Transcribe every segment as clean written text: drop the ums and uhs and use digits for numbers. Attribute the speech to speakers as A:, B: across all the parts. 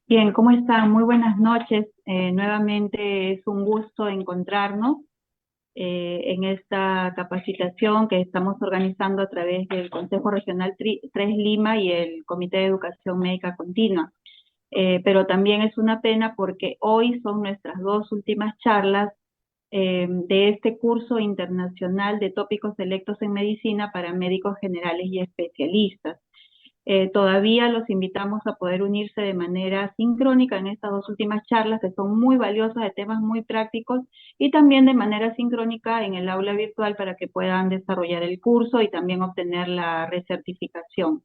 A: Bien, ¿cómo están? Muy buenas noches. Nuevamente es un gusto encontrarnos en esta capacitación que estamos organizando a través del Consejo Regional 3 Lima y el Comité de Educación Médica Continua. Pero también es una pena porque hoy son nuestras dos últimas charlas de este curso internacional de tópicos selectos en medicina para médicos generales y especialistas. Todavía los invitamos a poder unirse de manera sincrónica en estas dos últimas charlas que son muy valiosas de temas muy prácticos y también de manera sincrónica en el aula virtual para que puedan desarrollar el curso y también obtener la recertificación.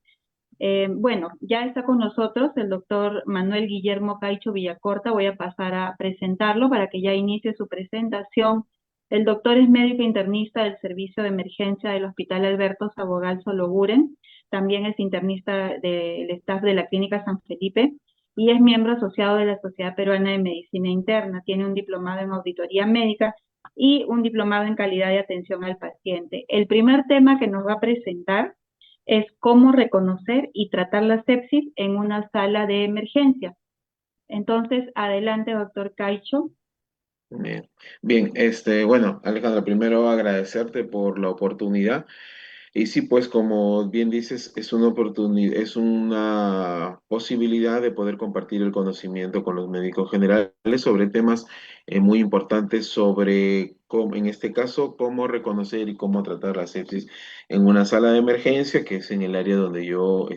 A: Bueno, ya está con nosotros el doctor Manuel Guillermo Caicho Villacorta. Voy a pasar a presentarlo para que ya inicie su presentación. El doctor es médico internista del Servicio de Emergencia del Hospital Alberto Sabogal Sologuren. También es internista del staff de la Clínica San Felipe y es miembro asociado de la Sociedad Peruana de Medicina Interna. Tiene un diplomado en auditoría médica y un diplomado en calidad de atención al paciente. El primer tema que nos va a presentar es cómo reconocer y tratar la sepsis en una sala de emergencia. Entonces, adelante, doctor Caicho.
B: Bien, bien, bueno, Alejandra, primero agradecerte por la oportunidad. Y sí, pues como bien dices, es una oportunidad, es una posibilidad de poder compartir el conocimiento con los médicos generales sobre temas muy importantes sobre cómo, en este caso, cómo reconocer y cómo tratar la sepsis en una sala de emergencia, que es en el área donde yo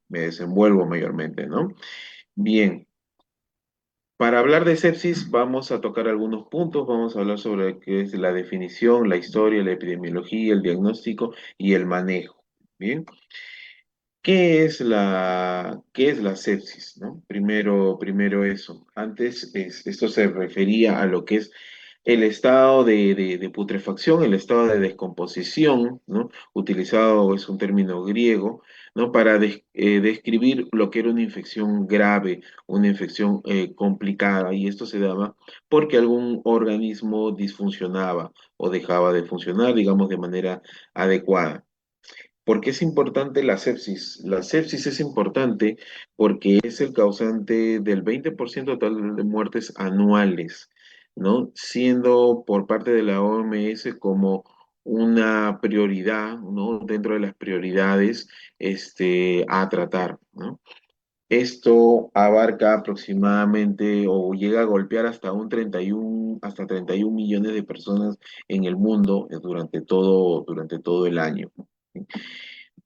B: me desenvuelvo mayormente, ¿no? Bien. Para hablar de sepsis vamos a tocar algunos puntos, vamos a hablar sobre qué es la definición, la historia, la epidemiología, el diagnóstico y el manejo. Bien, qué es la sepsis? ¿No? Primero eso. Antes esto se refería a lo que es el estado de putrefacción, el estado de descomposición, ¿no? Utilizado es un término griego, ¿no? Para describir lo que era una infección grave, una infección complicada, y esto se daba porque algún organismo disfuncionaba o dejaba de funcionar, digamos, de manera adecuada. ¿Por qué es importante la sepsis? La sepsis es importante porque es el causante del 20% total de muertes anuales, ¿no? Siendo por parte de la OMS como una prioridad, ¿no? Dentro de las prioridades, a tratar, ¿no? Esto abarca aproximadamente o llega a golpear hasta hasta 31 millones de personas en el mundo durante todo el año.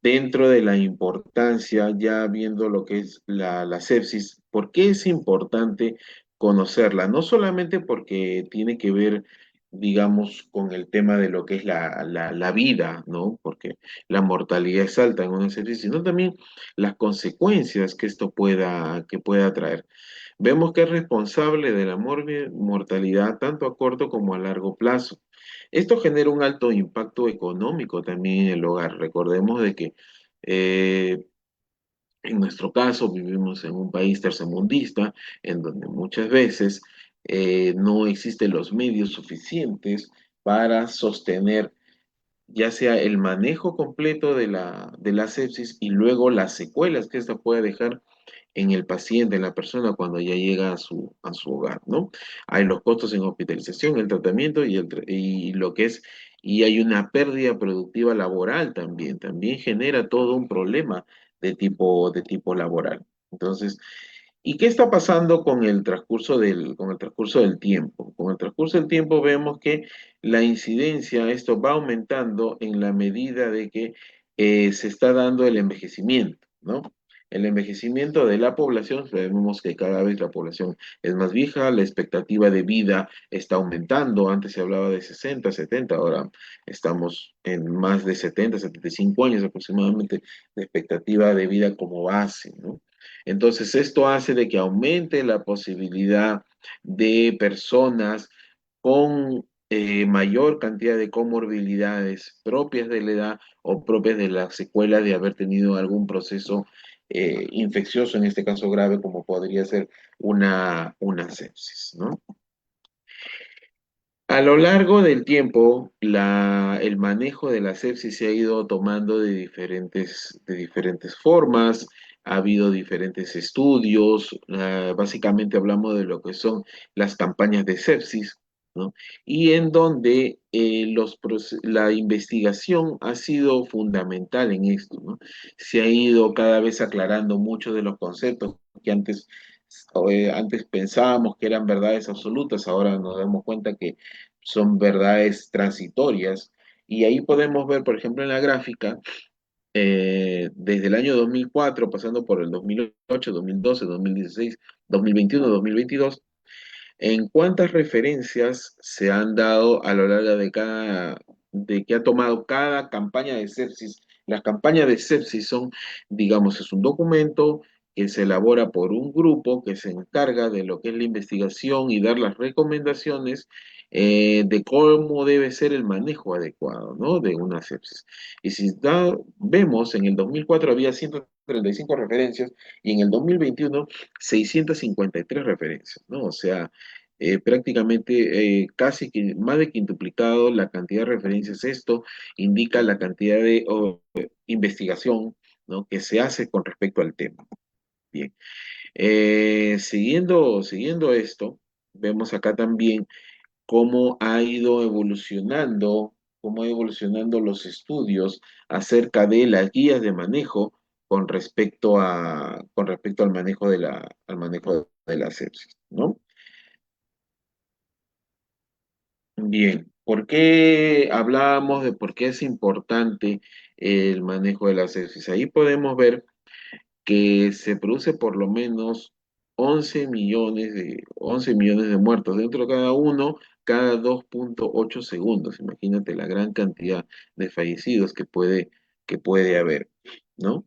B: Dentro de la importancia, ya viendo lo que es la sepsis, ¿por qué es importante conocerla? No solamente porque tiene que ver, digamos, con el tema de lo que es la vida, ¿no? Porque la mortalidad es alta en una sepsis, sino también las consecuencias que esto que pueda traer. Vemos que es responsable de la mortalidad tanto a corto como a largo plazo. Esto genera un alto impacto económico también en el hogar. Recordemos de que eh, en nuestro caso vivimos en un país tercermundista en donde muchas veces no existen los medios suficientes para sostener ya sea el manejo completo de la sepsis y luego las secuelas que esta puede dejar en el paciente, en la persona cuando ya llega a a su hogar, ¿no? Hay los costos en hospitalización, el tratamiento y lo que es, y hay una pérdida productiva laboral también, también genera todo un problema de tipo laboral. Entonces, ¿y qué está pasando con el con el transcurso del tiempo? Con el transcurso del tiempo vemos que la incidencia, esto va aumentando en la medida de que se está dando el envejecimiento, ¿no? El envejecimiento de la población, vemos que cada vez la población es más vieja, la expectativa de vida está aumentando. Antes se hablaba de 60, 70, ahora estamos en más de 70, 75 años aproximadamente de expectativa de vida como base, ¿no? Entonces, esto hace de que aumente la posibilidad de personas con mayor cantidad de comorbilidades propias de la edad o propias de la secuela de haber tenido algún proceso infeccioso, en este caso grave, como podría ser una sepsis, ¿no? A lo largo del tiempo, el manejo de la sepsis se ha ido tomando de diferentes formas. ha habido diferentes estudios, básicamente hablamos de lo que son las campañas de sepsis, ¿no? Y en donde la investigación ha sido fundamental en esto, ¿no? Se ha ido cada vez aclarando muchos de los conceptos que antes pensábamos que eran verdades absolutas, ahora nos damos cuenta que son verdades transitorias. Y ahí podemos ver, por ejemplo, en la gráfica, desde el año 2004, pasando por el 2008, 2012, 2016, 2021, 2022, en cuántas referencias se han dado a lo largo de que ha tomado cada campaña de sepsis. Las campañas de sepsis son, digamos, es un documento que se elabora por un grupo que se encarga de lo que es la investigación y dar las recomendaciones de cómo debe ser el manejo adecuado, ¿no? De una sepsis. Y si vemos, en el 2004 había 135 referencias y en el 2021 653 referencias, ¿no? O sea, prácticamente casi que más de quintuplicado la cantidad de referencias. Esto indica la cantidad de investigación, ¿no? Que se hace con respecto al tema. Bien. Siguiendo esto, vemos acá también cómo ha evolucionando los estudios acerca de las guías de manejo con respecto al manejo al manejo de la sepsis, ¿no? Bien, ¿por qué hablábamos de por qué es importante el manejo de la sepsis? Ahí podemos ver que se produce por lo menos 11 millones de muertos dentro de cada uno, cada 2,8 segundos. Imagínate la gran cantidad de fallecidos que puede haber, ¿no?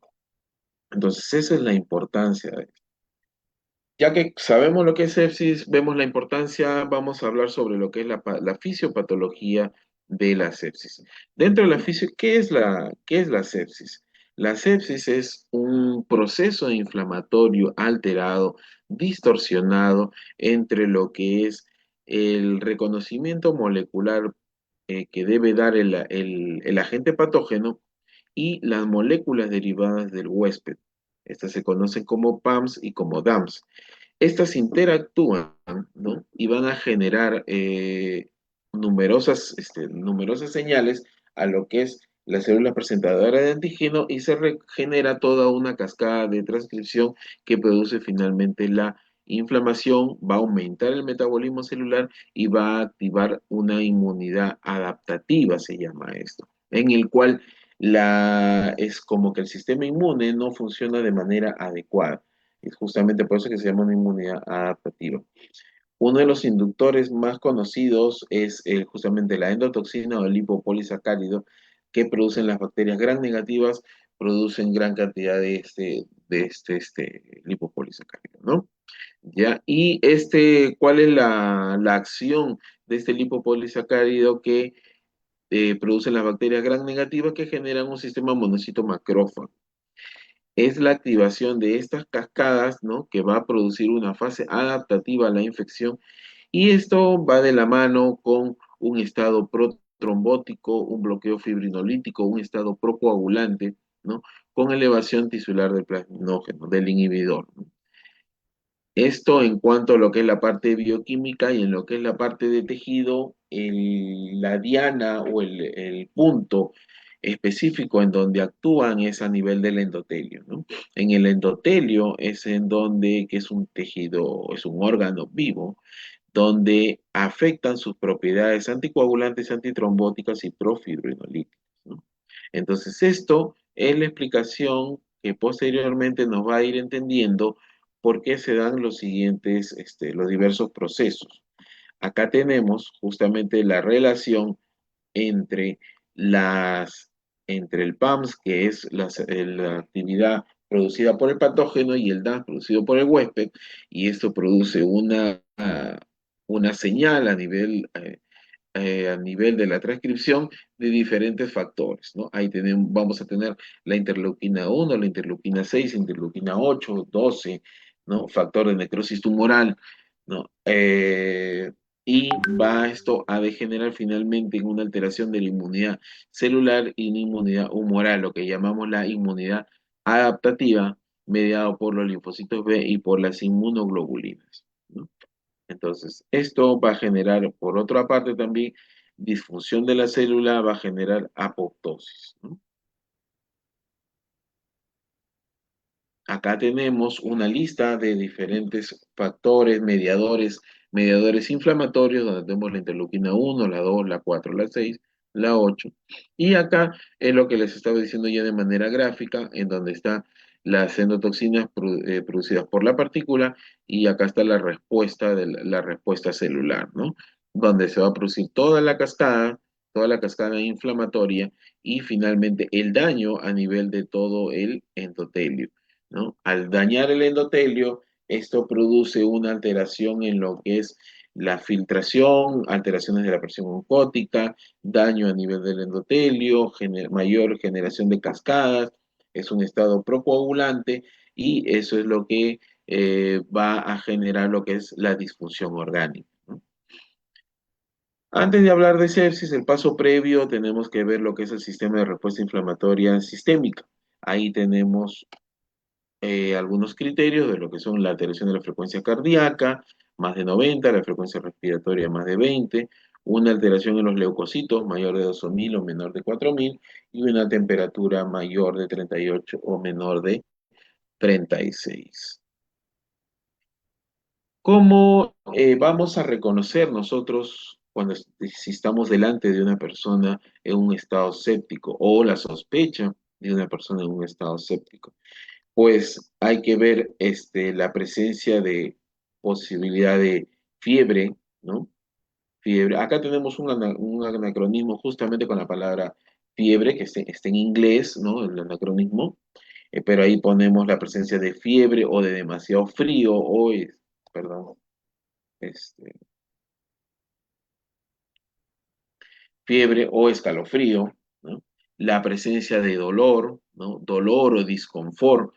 B: Entonces, esa es la importancia. Ya que sabemos lo que es sepsis, vemos la importancia, vamos a hablar sobre lo que es la fisiopatología de la sepsis. Dentro de la qué es la sepsis? La sepsis es un proceso inflamatorio alterado, distorsionado entre lo que es el reconocimiento molecular que debe dar el agente patógeno y las moléculas derivadas del huésped. Estas se conocen como PAMS y como DAMS. Estas interactúan, ¿no? Y van a generar numerosas señales a lo que es la célula presentadora de antígeno y genera toda una cascada de transcripción que produce finalmente la inflamación, va a aumentar el metabolismo celular y va a activar una inmunidad adaptativa, se llama esto, en el cual es como que el sistema inmune no funciona de manera adecuada. Es justamente por eso que se llama una inmunidad adaptativa. Uno de los inductores más conocidos es justamente la endotoxina o el lipopolisacárido que producen las bacterias gram negativas, producen gran cantidad de este lipopolisacárido, ¿no? ¿Ya? Y ¿cuál es la acción de este lipopolisacárido que producen las bacterias gram negativas que generan un sistema monocito macrófago? Es la activación de estas cascadas, ¿no? Que va a producir una fase adaptativa a la infección y esto va de la mano con un estado protrombótico, un bloqueo fibrinolítico, un estado procoagulante, ¿no? Con elevación tisular del plasminógeno, del inhibidor, ¿no? Esto en cuanto a lo que es la parte bioquímica y en lo que es la parte de tejido, la diana o el punto específico en donde actúan es a nivel del endotelio, ¿no? En el endotelio es en donde, que es un tejido, es un órgano vivo, donde afectan sus propiedades anticoagulantes, antitrombóticas y profibrinolíticas, ¿no? Entonces, esto es la explicación que posteriormente nos va a ir entendiendo por qué se dan los diversos procesos. Acá tenemos justamente la relación entre entre el PAMS, que es la actividad producida por el patógeno, y el DAMS producido por el huésped, y esto produce una señal a nivel de la transcripción de diferentes factores, ¿no? Ahí vamos a tener la interleuquina 1, la interleuquina 6, interleuquina 8, 12, ¿no? Factor de necrosis tumoral, ¿no? Y va esto a degenerar finalmente en una alteración de la inmunidad celular y una inmunidad humoral, lo que llamamos la inmunidad adaptativa, mediado por los linfocitos B y por las inmunoglobulinas, ¿no? Entonces, esto va a generar, por otra parte también, disfunción de la célula, va a generar apoptosis, ¿no? Acá tenemos una lista de diferentes factores, mediadores inflamatorios, donde tenemos la interleuquina 1, la 2, la 4, la 6, la 8. Y acá es lo que les estaba diciendo ya de manera gráfica, en donde están las endotoxinas producidas por la partícula, y acá está la respuesta la respuesta celular, ¿no? Donde se va a producir toda la cascada inflamatoria, y finalmente el daño a nivel de todo el endotelio, ¿no? Al dañar el endotelio, esto produce una alteración en lo que es la filtración, alteraciones de la presión oncótica, daño a nivel del endotelio, mayor generación de cascadas, es un estado procoagulante, y eso es lo que va a generar lo que es la disfunción orgánica, ¿no? Antes de hablar de sepsis, el paso previo, tenemos que ver lo que es el sistema de respuesta inflamatoria sistémica. Ahí tenemos algunos criterios de lo que son la alteración de la frecuencia cardíaca, más de 90, la frecuencia respiratoria más de 20, una alteración en los leucocitos mayor de 12.000 o menor de 4.000, y una temperatura mayor de 38 o menor de 36. ¿Cómo vamos a reconocer nosotros cuando si estamos delante de una persona en un estado séptico, o la sospecha de una persona en un estado séptico? Pues hay que ver la presencia de posibilidad de fiebre, ¿no? Fiebre. Acá tenemos un anacronismo justamente con la palabra fiebre, que está en inglés, ¿no? El anacronismo, pero ahí ponemos la presencia de fiebre o de demasiado frío, perdón, este, fiebre o escalofrío, ¿no? La presencia de dolor, ¿no? Dolor o disconfort.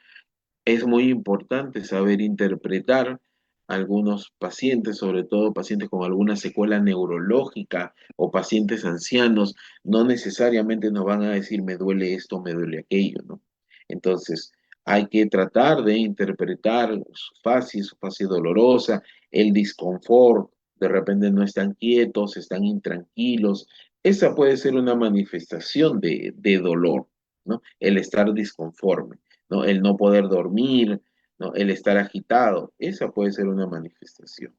B: Es muy importante saber interpretar algunos pacientes, sobre todo pacientes con alguna secuela neurológica o pacientes ancianos. No necesariamente nos van a decir me duele esto, me duele aquello, ¿no? Entonces, hay que tratar de interpretar su fase dolorosa, el disconfort, de repente no están quietos, están intranquilos. Esa puede ser una manifestación de dolor, ¿no? El estar disconforme, ¿no? El no poder dormir, ¿no? El estar agitado, esa puede ser una manifestación.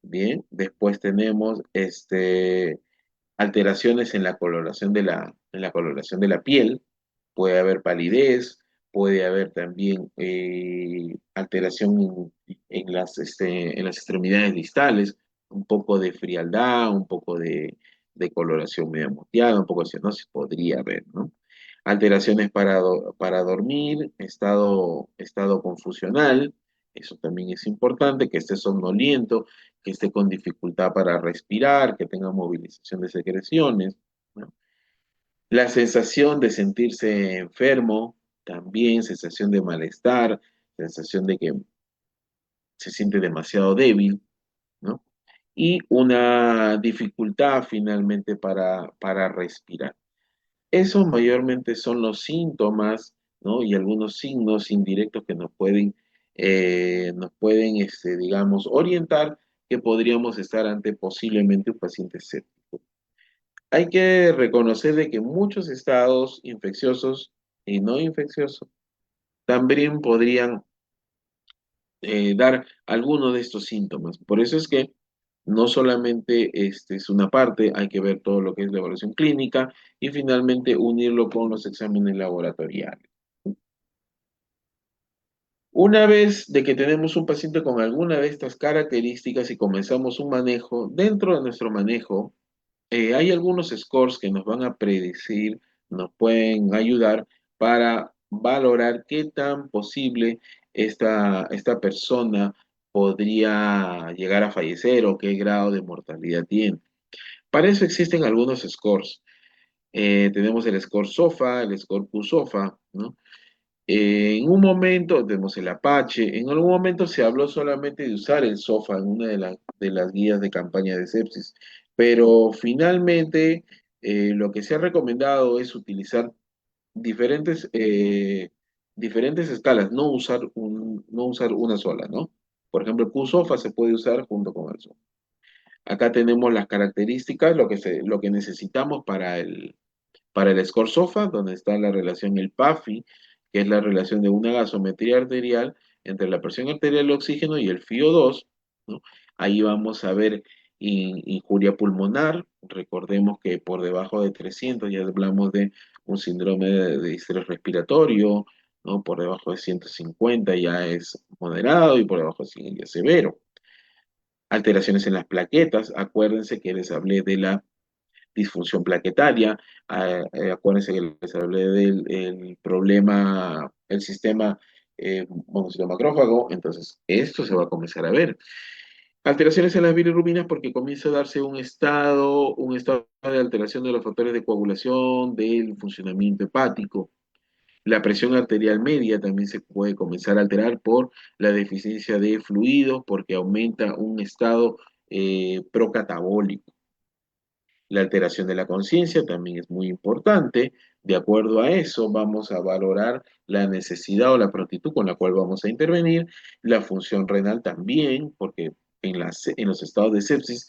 B: Bien, después tenemos alteraciones en la coloración de la piel, puede haber palidez, puede haber también alteración en las extremidades distales, un poco de frialdad, un poco de coloración media moteada, un poco de cianosis podría haber, ¿no? Alteraciones para dormir, estado confusional, eso también es importante, que esté somnoliento, que esté con dificultad para respirar, que tenga movilización de secreciones, ¿no? La sensación de sentirse enfermo, también sensación de malestar, sensación de que se siente demasiado débil, ¿no? Y una dificultad finalmente para respirar. Esos mayormente son los síntomas, ¿no? Y algunos signos indirectos que nos pueden, digamos, orientar que podríamos estar ante posiblemente un paciente séptico. Hay que reconocer de que muchos estados infecciosos y no infecciosos también podrían dar alguno de estos síntomas. Por eso es que no solamente es una parte, hay que ver todo lo que es la evaluación clínica y finalmente unirlo con los exámenes laboratoriales. Una vez de que tenemos un paciente con alguna de estas características y comenzamos un manejo, dentro de nuestro manejo, hay algunos scores que nos van a predecir, nos pueden ayudar para valorar qué tan posible esta persona podría llegar a fallecer o qué grado de mortalidad tiene. Para eso existen algunos scores. Tenemos el score SOFA, el score QSOFA, ¿no? En un momento tenemos el Apache, en algún momento se habló solamente de usar el SOFA en una de las guías de campaña de sepsis, pero finalmente lo que se ha recomendado es utilizar diferentes diferentes escalas, no usar una sola, ¿no? Por ejemplo, el QSOFA se puede usar junto con el SOFA. Acá tenemos las características, lo que necesitamos para el score SOFA, donde está la relación el PAFI, que es la relación de una gasometría arterial entre la presión arterial de oxígeno y el FiO2, ¿no? Ahí vamos a ver injuria pulmonar. Recordemos que por debajo de 300 ya hablamos de un síndrome de distrés respiratorio, ¿no? Por debajo de 150 ya es moderado y por debajo de 100 ya es severo. Alteraciones en las plaquetas. Acuérdense que les hablé de la disfunción plaquetaria. Acuérdense que les hablé del el problema, el sistema monocito macrófago. Entonces, esto se va a comenzar a ver. Alteraciones en las bilirrubinas porque comienza a darse un estado de alteración de los factores de coagulación, del funcionamiento hepático. La presión arterial media también se puede comenzar a alterar por la deficiencia de fluidos, porque aumenta un estado procatabólico. La alteración de la conciencia también es muy importante. De acuerdo a eso, vamos a valorar la necesidad o la prontitud con la cual vamos a intervenir. La función renal también, porque en los estados de sepsis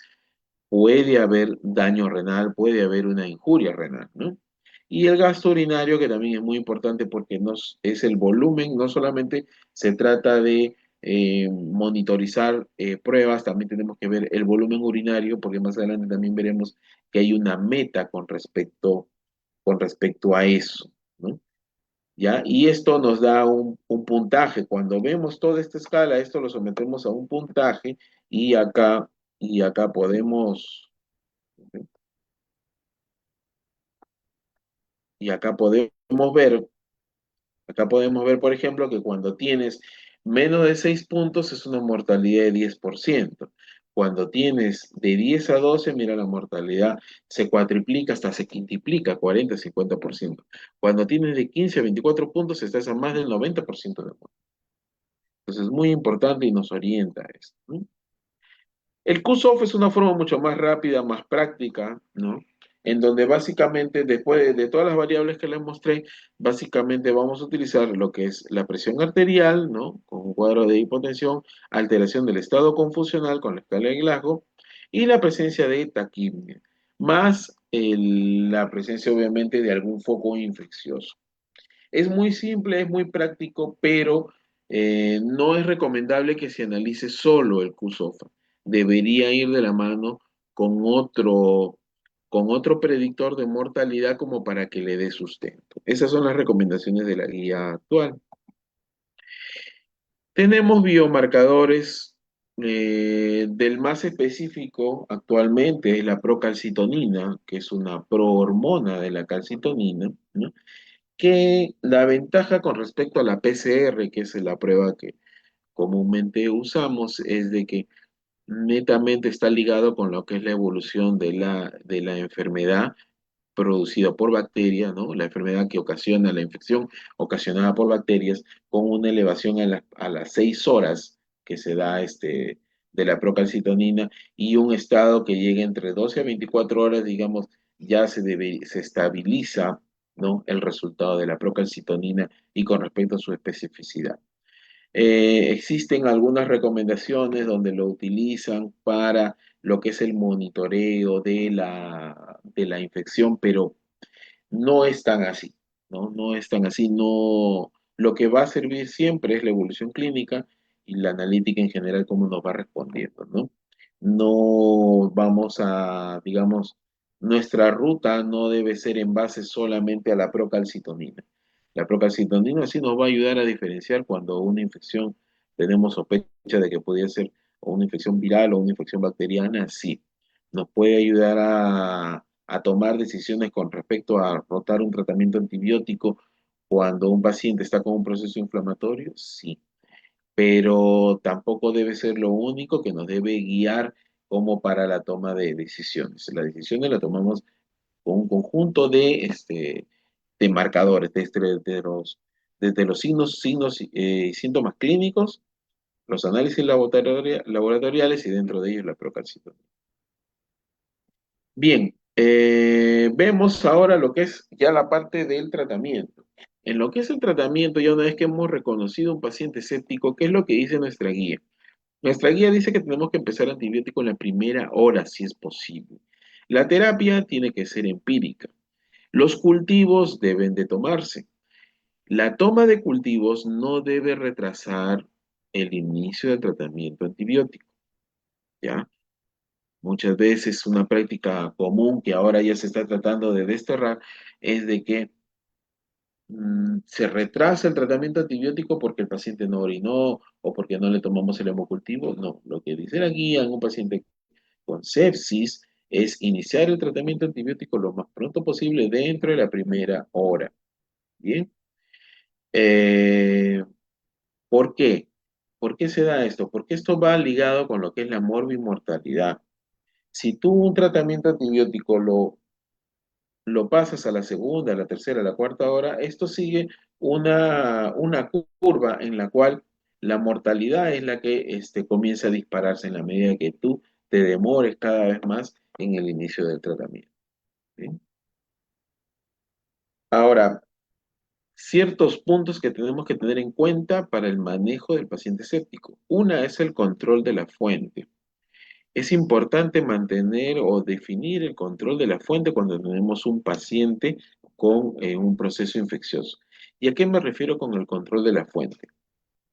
B: puede haber daño renal, puede haber una injuria renal, ¿no? Y el gasto urinario, que también es muy importante porque es el volumen, no solamente se trata de monitorizar pruebas, también tenemos que ver el volumen urinario, porque más adelante también veremos que hay una meta con respecto a eso, ¿no? ¿Ya? Y esto nos da un puntaje. Cuando vemos toda esta escala, esto lo sometemos a un puntaje y y acá podemos Y acá podemos ver, por ejemplo, que cuando tienes menos de 6 puntos es una mortalidad de 10%. Cuando tienes de 10 a 12, mira, la mortalidad se cuatriplica, hasta se quintuplica, 40-50%. Cuando tienes de 15 a 24 puntos, estás a más del 90% de muerte. Entonces es muy importante y nos orienta a esto, ¿no? El QSOF es una forma mucho más rápida, más práctica, ¿no? En donde básicamente, después de todas las variables que les mostré, básicamente vamos a utilizar lo que es la presión arterial, ¿no? Con un cuadro de hipotensión, alteración del estado confusional con la escala de Glasgow y la presencia de taquipnea, más la presencia obviamente de algún foco infeccioso. Es muy simple, es muy práctico, pero no es recomendable que se analice solo el QSOFA. Debería ir de la mano con con otro predictor de mortalidad como para que le dé sustento. Esas son las recomendaciones de la guía actual. Tenemos biomarcadores del más específico actualmente es la procalcitonina, que es una prohormona de la calcitonina, ¿no? Que la ventaja con respecto a la PCR, que es la prueba que comúnmente usamos, es de que netamente está ligado con lo que es la evolución de de la enfermedad producida por bacterias, ¿no? La enfermedad que ocasiona la infección ocasionada por bacterias, con una elevación a las 6 horas que se da de la procalcitonina y un estado que llega entre 12 a 24 horas, digamos, ya se estabiliza, ¿no? El resultado de la procalcitonina y con respecto a su especificidad. Existen algunas recomendaciones donde lo utilizan para lo que es el monitoreo de de la infección, pero no es tan así, ¿no? No es tan así, no. Lo que va a servir siempre es la evolución clínica y la analítica en general, cómo nos va respondiendo, ¿no? No vamos a, digamos, nuestra ruta no debe ser en base solamente a la procalcitonina. La procalcitonina sí nos va a ayudar a diferenciar cuando una infección tenemos sospecha de que podría ser o una infección viral o una infección bacteriana, sí. Nos puede ayudar a tomar decisiones con respecto a rotar un tratamiento antibiótico cuando un paciente está con un proceso inflamatorio, sí, pero tampoco debe ser lo único que nos debe guiar como para la toma de decisiones. Las decisiones las tomamos con un conjunto de marcadores, desde los signos y síntomas clínicos, los análisis laboratoriales y dentro de ellos la procalcitonina. Bien, vemos ahora lo que es ya la parte del tratamiento. En lo que es el tratamiento, ya una vez que hemos reconocido un paciente séptico, ¿qué es lo que dice nuestra guía? Nuestra guía dice que tenemos que empezar antibiótico en la primera hora, si es posible. La terapia tiene que ser empírica. Los cultivos deben de tomarse. La toma de cultivos no debe retrasar el inicio del tratamiento antibiótico, ¿ya? Muchas veces una práctica común que ahora ya se está tratando de desterrar es de que se retrasa el tratamiento antibiótico porque el paciente no orinó o porque no le tomamos el hemocultivo. No, lo que dice la guía en un paciente con sepsis es iniciar el tratamiento antibiótico lo más pronto posible dentro de la primera hora. Bien. Eh, ¿Por qué? ¿Por qué se da esto? Porque esto va ligado con lo que es la morbimortalidad. Si tú un tratamiento antibiótico lo pasas a la segunda, a la tercera, a la cuarta hora, esto sigue una curva en la cual la mortalidad es la que comienza a dispararse en la medida que tú te demores cada vez más en el inicio del tratamiento. ¿Sí? Ahora, ciertos puntos que tenemos que tener en cuenta para el manejo del paciente séptico. Una es el control de la fuente. Es importante mantener o definir el control de la fuente cuando tenemos un paciente con un proceso infeccioso. ¿Y a qué me refiero con el control de la fuente?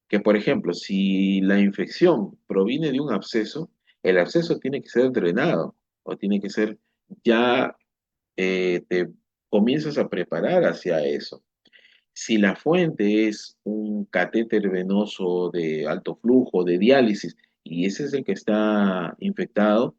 B: Que, por ejemplo, si la infección proviene de un absceso, el absceso tiene que ser drenado o tiene que ser ya, te comienzas a preparar hacia eso. Si la fuente es un catéter venoso de alto flujo, de diálisis, y ese es el que está infectado,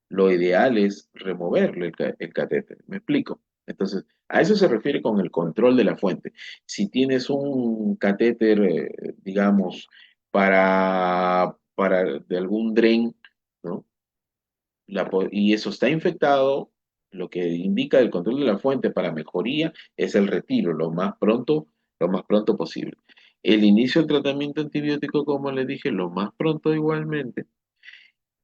B: lo ideal es removerle el catéter. ¿Me explico? Entonces, a eso se refiere con el control de la fuente. Si tienes un catéter, digamos, para de algún dren, ¿no? Y eso está infectado, lo que indica el control de la fuente para mejoría es el retiro lo más pronto posible. El inicio del tratamiento antibiótico, como le dije, lo más pronto igualmente.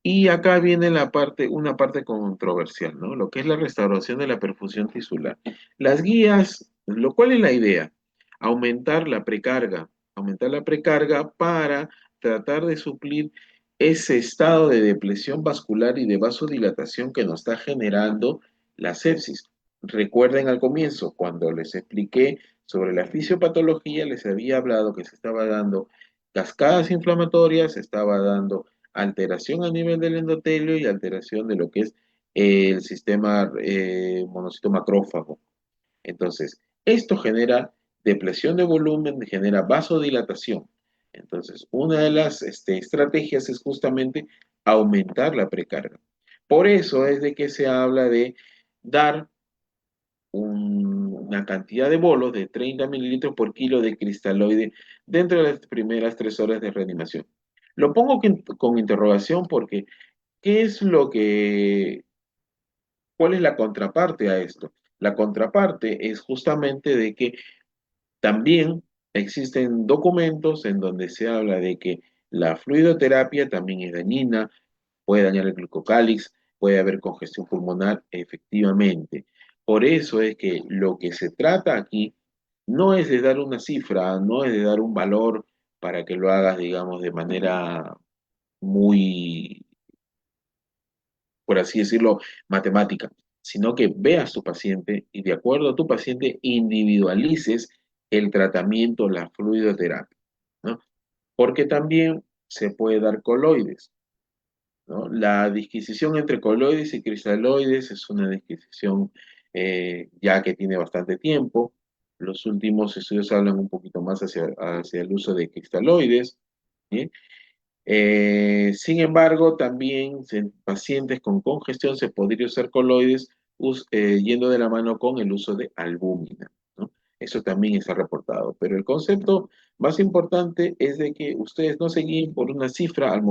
B: Y acá viene una parte controversial, ¿no? Lo que es la restauración de la perfusión tisular. Las guías, lo cual es la idea, aumentar la precarga para tratar de suplir ese estado de depresión vascular y de vasodilatación que nos está generando la sepsis. Recuerden al comienzo, cuando les expliqué sobre la fisiopatología, les había hablado que se estaba dando cascadas inflamatorias, se estaba dando alteración a nivel del endotelio y alteración de lo que es el sistema monocito macrófago. Entonces, esto genera depresión de volumen, genera vasodilatación. Entonces, una de las estrategias es justamente aumentar la precarga. Por eso es de que se habla de dar una cantidad de bolos de 30 mililitros por kilo de cristaloide dentro de las primeras 3 horas de reanimación. Lo pongo con interrogación porque ¿qué es cuál es la contraparte a esto? La contraparte es justamente de que también existen documentos en donde se habla de que la fluidoterapia también es dañina, puede dañar el glucocálix, puede haber congestión pulmonar, efectivamente. Por eso es que lo que se trata aquí no es de dar una cifra, no es de dar un valor para que lo hagas, digamos, de manera muy, por así decirlo, matemática, sino que veas tu paciente y de acuerdo a tu paciente individualices el tratamiento, la fluidoterapia, ¿no? Porque también se puede dar coloides, ¿no? La disquisición entre coloides y cristaloides es una disquisición ya que tiene bastante tiempo. Los últimos estudios hablan un poquito más hacia el uso de cristaloides, ¿sí? Sin embargo, también en pacientes con congestión se podría usar coloides yendo de la mano con el uso de albúmina, ¿no? Eso también está reportado. Pero el concepto más importante es de que ustedes no se guíen por una cifra al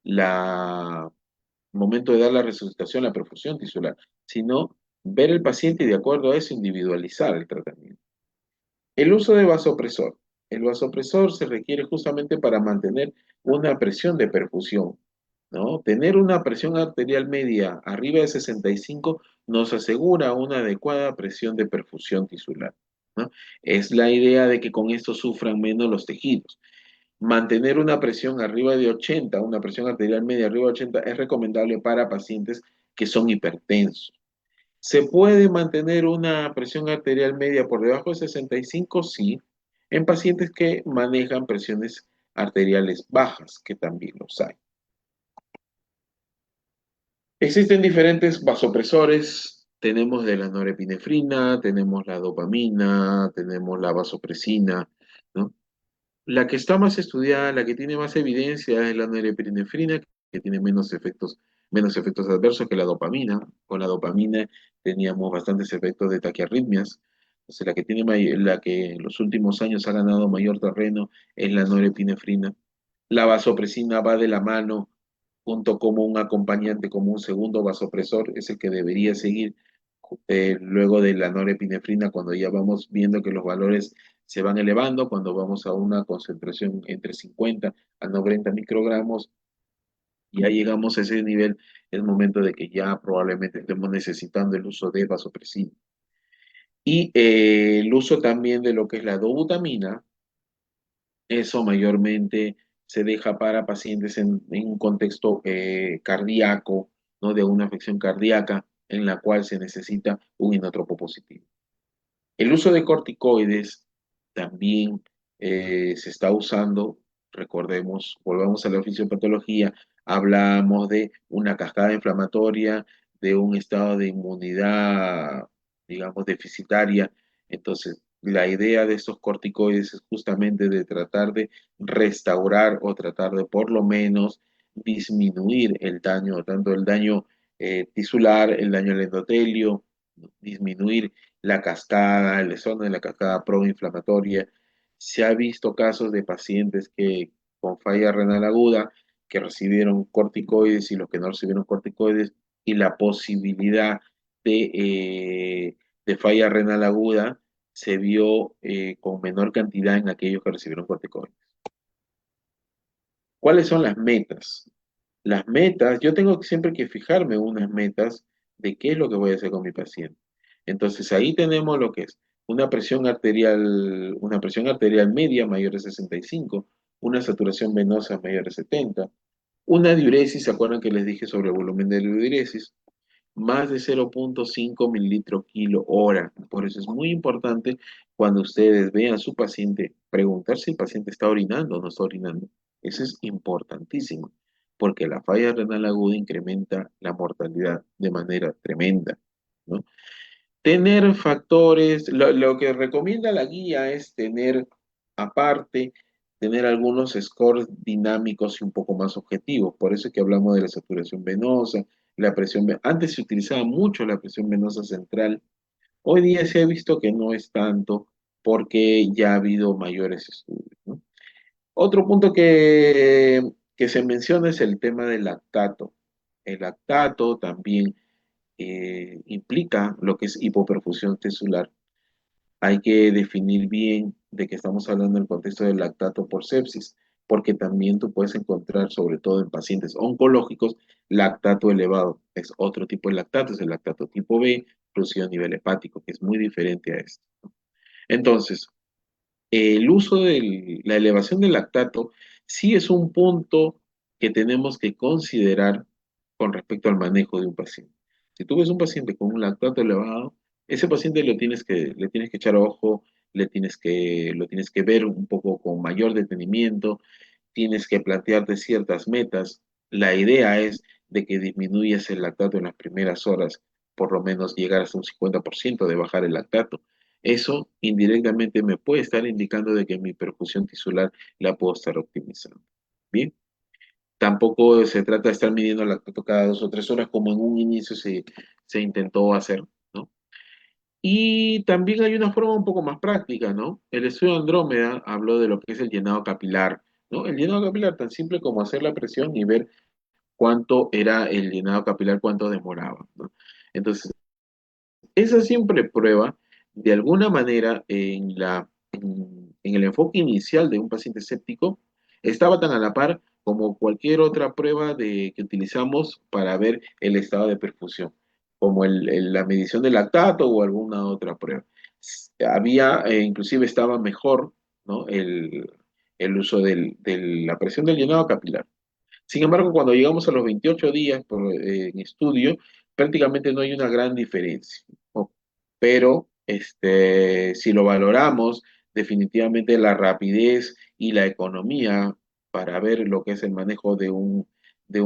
B: la, momento de dar la resucitación, la perfusión tisular, sino ver el paciente y de acuerdo a eso individualizar el tratamiento. El uso de vasopresor. El vasopresor se requiere justamente para mantener una presión de perfusión, ¿no? Tener una presión arterial media arriba de 65 nos asegura una adecuada presión de perfusión tisular, ¿no? Es la idea de que con esto sufran menos los tejidos. Mantener una presión arriba de 80, una presión arterial media arriba de 80, es recomendable para pacientes que son hipertensos. ¿Se puede mantener una presión arterial media por debajo de 65? Sí, en pacientes que manejan presiones arteriales bajas, que también los hay. Existen diferentes vasopresores, tenemos de la norepinefrina, tenemos la dopamina, tenemos la vasopresina, ¿no? La que está más estudiada, la que tiene más evidencia es la norepinefrina, que tiene menos efectos adversos que la dopamina. Con la dopamina teníamos bastantes efectos de taquiarritmias. Entonces, la que en los últimos años ha ganado mayor terreno es la norepinefrina. La vasopresina va de la mano junto como un acompañante, como un segundo vasopresor, es el que debería seguir luego de la norepinefrina cuando ya vamos viendo que los valores se van elevando, cuando vamos a una concentración entre 50 a 90 microgramos, ya llegamos a ese nivel, es momento de que ya probablemente estemos necesitando el uso de vasopresina. Y el uso también de lo que es la dobutamina, eso mayormente se deja para pacientes en un contexto cardíaco, ¿no? De una afección cardíaca en la cual se necesita un inotropo positivo. El uso de corticoides también se está usando, recordemos, volvamos a la fisiopatología, hablamos de una cascada inflamatoria, de un estado de inmunidad, digamos, deficitaria. Entonces, la idea de estos corticoides es justamente de tratar de restaurar o tratar de por lo menos disminuir el daño, tanto el daño tisular, el daño al endotelio, disminuir la cascada, el desorden de la cascada proinflamatoria. Se ha visto casos de pacientes que con falla renal aguda que recibieron corticoides y los que no recibieron corticoides y la posibilidad de falla renal aguda se vio con menor cantidad en aquellos que recibieron corticoides. ¿Cuáles son las metas? Las metas, yo tengo siempre que fijarme unas metas de qué es lo que voy a hacer con mi paciente. Entonces ahí tenemos lo que es una presión arterial media mayor de 65, una saturación venosa mayor de 70, una diuresis, ¿se acuerdan que les dije sobre el volumen de la diuresis? Más de 0,5 mililitro kilo hora. Por eso es muy importante cuando ustedes vean a su paciente, preguntar si el paciente está orinando o no está orinando. Eso es importantísimo, porque la falla renal aguda incrementa la mortalidad de manera tremenda, ¿no? Tener factores, lo que recomienda la guía es tener aparte, tener algunos scores dinámicos y un poco más objetivos. Por eso es que hablamos de la saturación venosa, la presión. Antes se utilizaba mucho la presión venosa central. Hoy día se ha visto que no es tanto porque ya ha habido mayores estudios, ¿no? Otro punto que se menciona es el tema del lactato. El lactato también implica lo que es hipoperfusión tisular. Hay que definir bien de qué estamos hablando en el contexto del lactato por sepsis, porque también tú puedes encontrar, sobre todo en pacientes oncológicos, lactato elevado. Es otro tipo de lactato, es el lactato tipo B, producido a nivel hepático, que es muy diferente a esto. Entonces, el uso de la elevación del lactato sí es un punto que tenemos que considerar con respecto al manejo de un paciente. Si tú ves un paciente con un lactato elevado, ese paciente le tienes que echar ojo, lo tienes que ver un poco con mayor detenimiento, tienes que plantearte ciertas metas. La idea es de que disminuyas el lactato en las primeras horas, por lo menos llegar hasta un 50% de bajar el lactato. Eso indirectamente me puede estar indicando de que mi perfusión tisular la puedo estar optimizando. Bien, tampoco se trata de estar midiendo el lactato cada 2 o 3 horas como en un inicio se intentó hacer, ¿no? Y también hay una forma un poco más práctica, ¿no? El estudio Andrómeda habló de lo que es el llenado capilar, ¿no? El llenado capilar tan simple como hacer la presión y ver cuánto era el llenado capilar, cuánto demoraba, ¿no? Entonces, esa siempre prueba, de alguna manera, en el enfoque inicial de un paciente escéptico, estaba tan a la par como cualquier otra prueba que utilizamos para ver el estado de perfusión, como la medición del lactato o alguna otra prueba. Había, inclusive estaba mejor, ¿no? El uso de la presión del llenado capilar. Sin embargo, cuando llegamos a los 28 días en estudio, prácticamente no hay una gran diferencia, ¿no? Pero si lo valoramos, definitivamente la rapidez y la economía para ver lo que es el manejo de un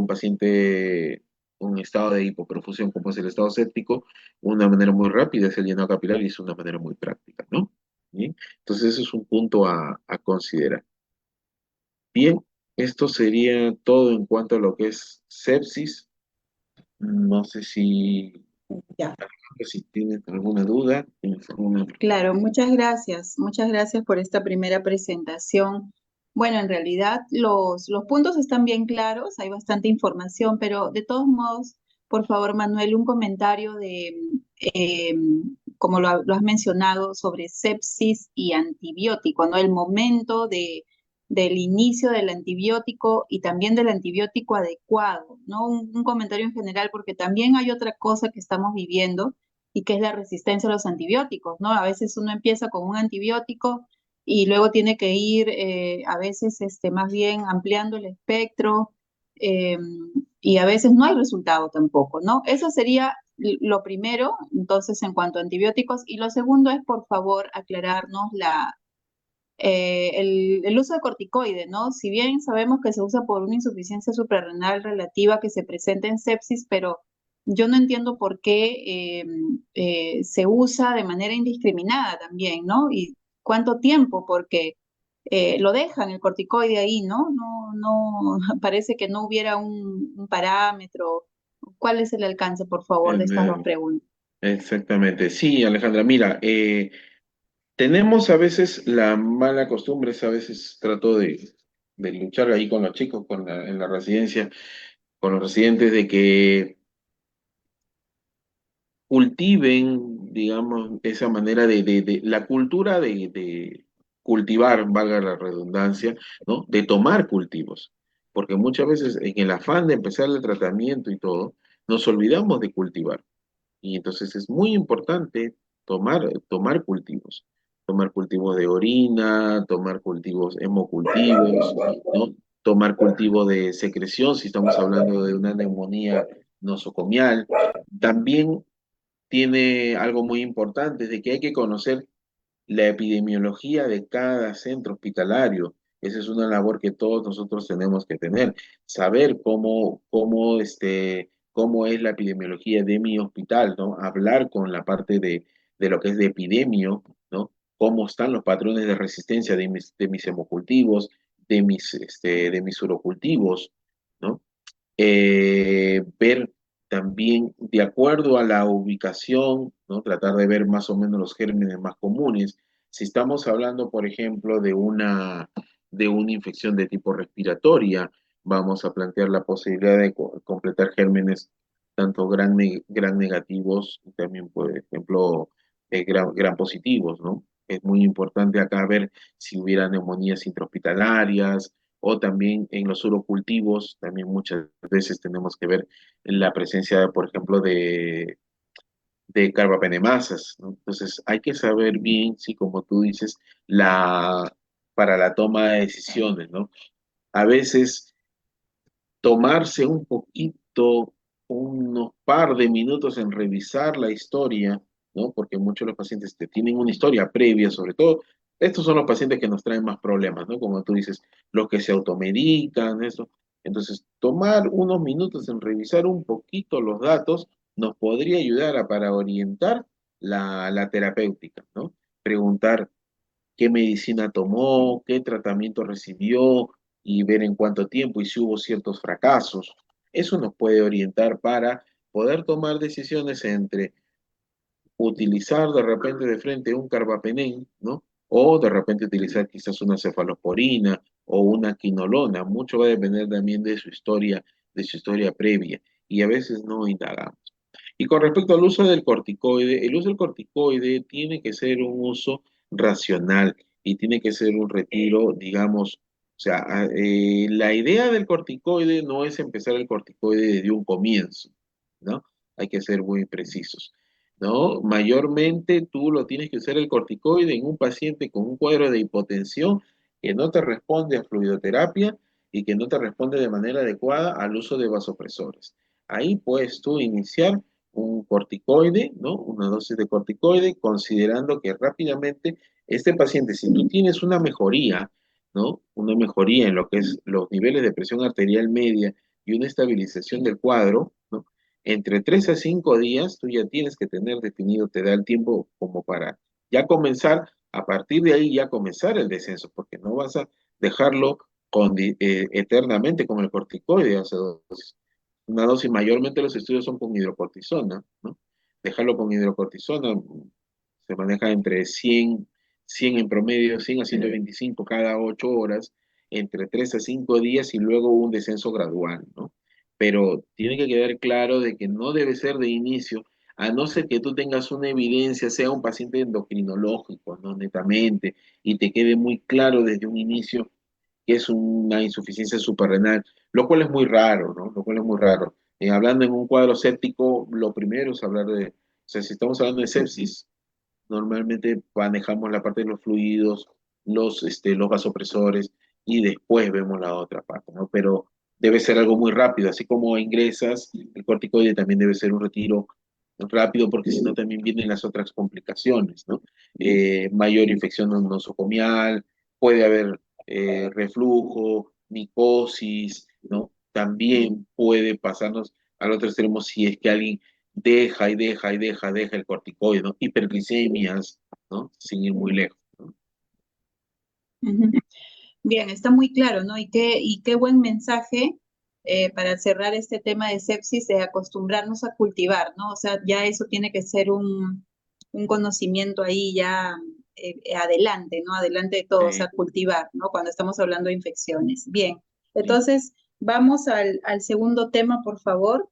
B: paciente, un estado de hipoperfusión como es el estado séptico, una manera muy rápida es el llenado capilar y es una manera muy práctica, ¿no? ¿Bien? Entonces, ese es un punto a considerar. Bien, esto sería todo en cuanto a lo que es sepsis. No sé
C: Ya.
B: si tienes alguna duda. ¿Tienes alguna?
C: Claro, muchas gracias. Muchas gracias por esta primera presentación. Bueno, en realidad los puntos están bien claros, hay bastante información, pero de todos modos, por favor, Manuel, un comentario eh, como lo has mencionado, sobre sepsis y antibiótico, ¿no? El momento del inicio del antibiótico y también del antibiótico adecuado, ¿no? Un comentario en general, porque también hay otra cosa que estamos viviendo y que es la resistencia a los antibióticos, ¿no? A veces uno empieza con un antibiótico y luego tiene que ir a veces más bien ampliando el espectro eh, y a veces no hay resultado tampoco, ¿no? Eso sería lo primero, entonces, en cuanto a antibióticos. Y lo segundo es, por favor, aclararnos el uso de corticoide, ¿no? Si bien sabemos que se usa por una insuficiencia suprarrenal relativa que se presenta en sepsis, pero yo no entiendo por qué se usa de manera indiscriminada también, ¿no? Y cuánto tiempo, porque lo dejan el corticoide ahí, ¿no? No, parece que no hubiera un parámetro. ¿Cuál es el alcance, por favor, de
B: En,
C: estas dos preguntas?
B: exactamente. Sí, Alejandra, mira, tenemos a veces la mala costumbre, a veces trato de luchar ahí con los chicos en la residencia, con los residentes, de que cultiven, digamos, esa manera de la cultura de cultivar, valga la redundancia, ¿no? De tomar cultivos. Porque muchas veces en el afán de empezar el tratamiento y todo, nos olvidamos de cultivar. Y entonces es muy importante tomar cultivos. Tomar cultivos de orina, tomar cultivos hemocultivos, ¿no? Tomar cultivo de secreción, si estamos hablando de una neumonía nosocomial. También tiene algo muy importante, de que hay que conocer la epidemiología de cada centro hospitalario. Esa es una labor que todos nosotros tenemos que tener, saber cómo es la epidemiología de mi hospital, ¿no? Hablar con la parte de lo que es de epidemio, ¿no? Cómo están los patrones de resistencia de mis hemocultivos, de mis urocultivos, ¿no? Ver también de acuerdo a la ubicación, ¿no? Tratar de ver más o menos los gérmenes más comunes. Si estamos hablando, por ejemplo, de una infección de tipo respiratoria, vamos a plantear la posibilidad de completar gérmenes tanto gran negativos y también, por ejemplo, gran positivos, ¿no? Es muy importante acá ver si hubiera neumonías intrahospitalarias, o también en los urocultivos, también muchas veces tenemos que ver la presencia, por ejemplo, de carbapenemasas, ¿no? Entonces hay que saber bien, sí, como tú dices, para la toma de decisiones, ¿no? A veces tomarse un poquito, unos par de minutos en revisar la historia, ¿no? Porque muchos de los pacientes tienen una historia previa, sobre todo, estos son los pacientes que nos traen más problemas, ¿no? Como tú dices, los que se automedican, eso. Entonces, tomar unos minutos en revisar un poquito los datos nos podría ayudar para orientar la terapéutica, ¿no? Preguntar qué medicina tomó, qué tratamiento recibió y ver en cuánto tiempo y si hubo ciertos fracasos. Eso nos puede orientar para poder tomar decisiones entre utilizar de repente de frente un carbapenén, ¿no? O de repente utilizar quizás una cefalosporina o una quinolona. Mucho va a depender también de su historia previa y a veces no indagamos. Y con respecto al uso del corticoide, el uso del corticoide tiene que ser un uso racional y tiene que ser un retiro, digamos, o sea, la idea del corticoide no es empezar el corticoide desde un comienzo, ¿no? Hay que ser muy precisos. ¿no? Mayormente tú lo tienes que usar el corticoide en un paciente con un cuadro de hipotensión que no te responde a fluidoterapia y que no te responde de manera adecuada al uso de vasopresores. Ahí puedes tú iniciar un corticoide, ¿no? Una dosis de corticoide, considerando que rápidamente este paciente, si tú tienes una mejoría, ¿no? Una mejoría en lo que es los niveles de presión arterial media y una estabilización del cuadro, ¿no? Entre 3 a 5 días tú ya tienes que tener definido, te da el tiempo como para ya comenzar, a partir de ahí ya comenzar el descenso, porque no vas a dejarlo eternamente con el corticoide, o sea, una dosis, mayormente los estudios son con hidrocortisona, ¿no? Dejarlo con hidrocortisona se maneja entre 100 en promedio, 100 a 125 cada 8 horas, entre 3 a 5 días y luego un descenso gradual, ¿no? Pero tiene que quedar claro de que no debe ser de inicio, a no ser que tú tengas una evidencia, sea un paciente endocrinológico, ¿no? Netamente, y te quede muy claro desde un inicio que es una insuficiencia suprarrenal, lo cual es muy raro, ¿no? Lo cual es muy raro. Hablando en un cuadro séptico, lo primero es hablar de, o sea, si estamos hablando de sepsis, normalmente manejamos la parte de los fluidos, los vasopresores y después vemos la otra parte, ¿no? Pero debe ser algo muy rápido, así como ingresas, el corticoide también debe ser un retiro rápido porque si no también vienen las otras complicaciones, ¿no? Mayor infección nosocomial, puede haber reflujo, micosis, ¿no? También puede pasarnos al otro extremo si es que alguien deja el corticoide, ¿no? Hiperglicemias, ¿no? Sin ir muy lejos, ¿no?
C: Ujú. Bien, está muy claro, ¿no? Y qué buen mensaje para cerrar este tema de sepsis, de acostumbrarnos a cultivar, ¿no? O sea, ya eso tiene que ser un conocimiento ahí ya adelante, ¿no? Adelante de todo, o sea, cultivar, ¿no? Cuando estamos hablando de infecciones. Bien,
B: Sí.
C: entonces vamos al segundo tema, por favor.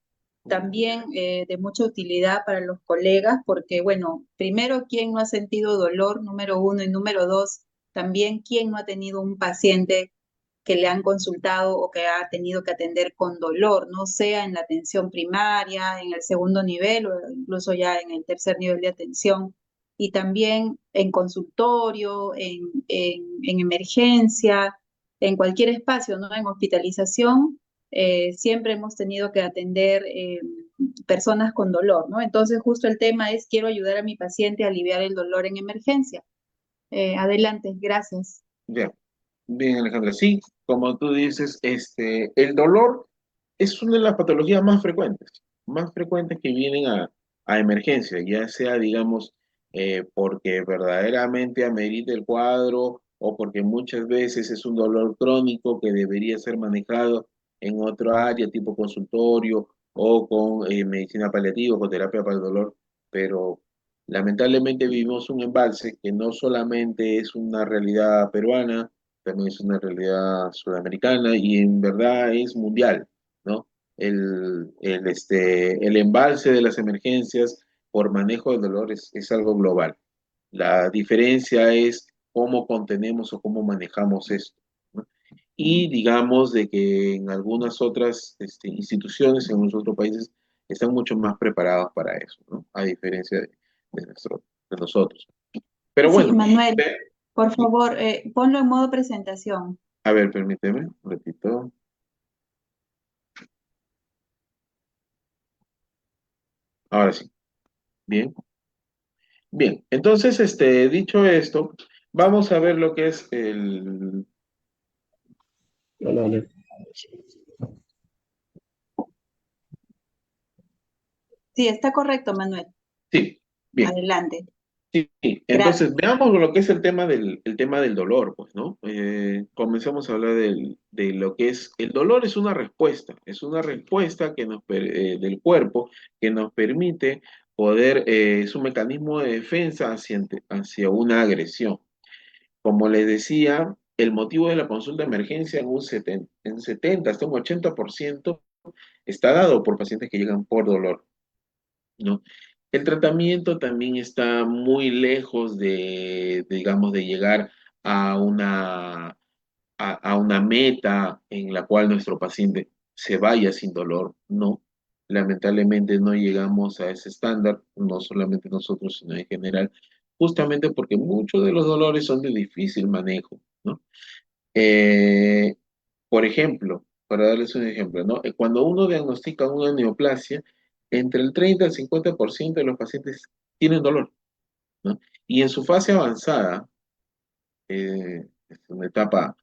C: También de mucha utilidad para los colegas, porque, bueno, primero, ¿quién no ha sentido dolor? Número uno, y número dos, también, ¿quién no ha tenido un paciente que le han consultado o que ha tenido que atender con dolor, no sea en la atención primaria, en el segundo nivel o incluso ya en el tercer nivel de atención? Y también en consultorio, en emergencia, en cualquier espacio, ¿no? En hospitalización, siempre hemos tenido que atender personas con dolor, ¿no? Entonces, justo el tema es, quiero ayudar a mi paciente a aliviar el dolor en emergencia. Adelante, gracias.
B: Ya, bien, Alejandra. Sí, como tú dices, el dolor es una de las patologías más frecuentes que vienen a emergencia, ya sea, digamos, porque verdaderamente amerita el cuadro o porque muchas veces es un dolor crónico que debería ser manejado en otro área, tipo consultorio o con medicina paliativa, con terapia para el dolor, pero lamentablemente vivimos un embalse que no solamente es una realidad peruana, también es una realidad sudamericana y en verdad es mundial, ¿no? El embalse de las emergencias por manejo del dolor es algo global. La diferencia es cómo contenemos o cómo manejamos esto, ¿no? Y digamos de que en algunas otras instituciones, en algunos otros países, están mucho más preparados para eso, ¿no? A diferencia de nosotros. Pero
C: Sí,
B: bueno,
C: Manuel, por favor, ponlo en modo presentación.
B: a ver, permíteme, un ratito. Ahora sí, bien. Bien, entonces, dicho esto, vamos a ver lo que es el...
D: Hola, hola.
C: Sí, está correcto, Manuel.
B: Sí, bien.
C: Adelante.
B: Sí, sí.
C: Gracias.
B: Entonces, veamos lo que es el tema del dolor, pues, ¿no? Comencemos a hablar de lo que es, el dolor es una respuesta del cuerpo que nos permite poder, es un mecanismo de defensa hacia una agresión. Como les decía, el motivo de la consulta de emergencia en 70 hasta un 80% está dado por pacientes que llegan por dolor, ¿no? El tratamiento también está muy lejos digamos, de llegar a a una meta en la cual nuestro paciente se vaya sin dolor, no. lamentablemente no llegamos a ese estándar, no solamente nosotros, sino en general, justamente porque muchos de los dolores son de difícil manejo, ¿no? Eh, por ejemplo, para darles un ejemplo, ¿no? Cuando uno diagnostica una neoplasia, entre el 30 al 50% de los pacientes tienen dolor, ¿no? Y en su fase avanzada, es una etapa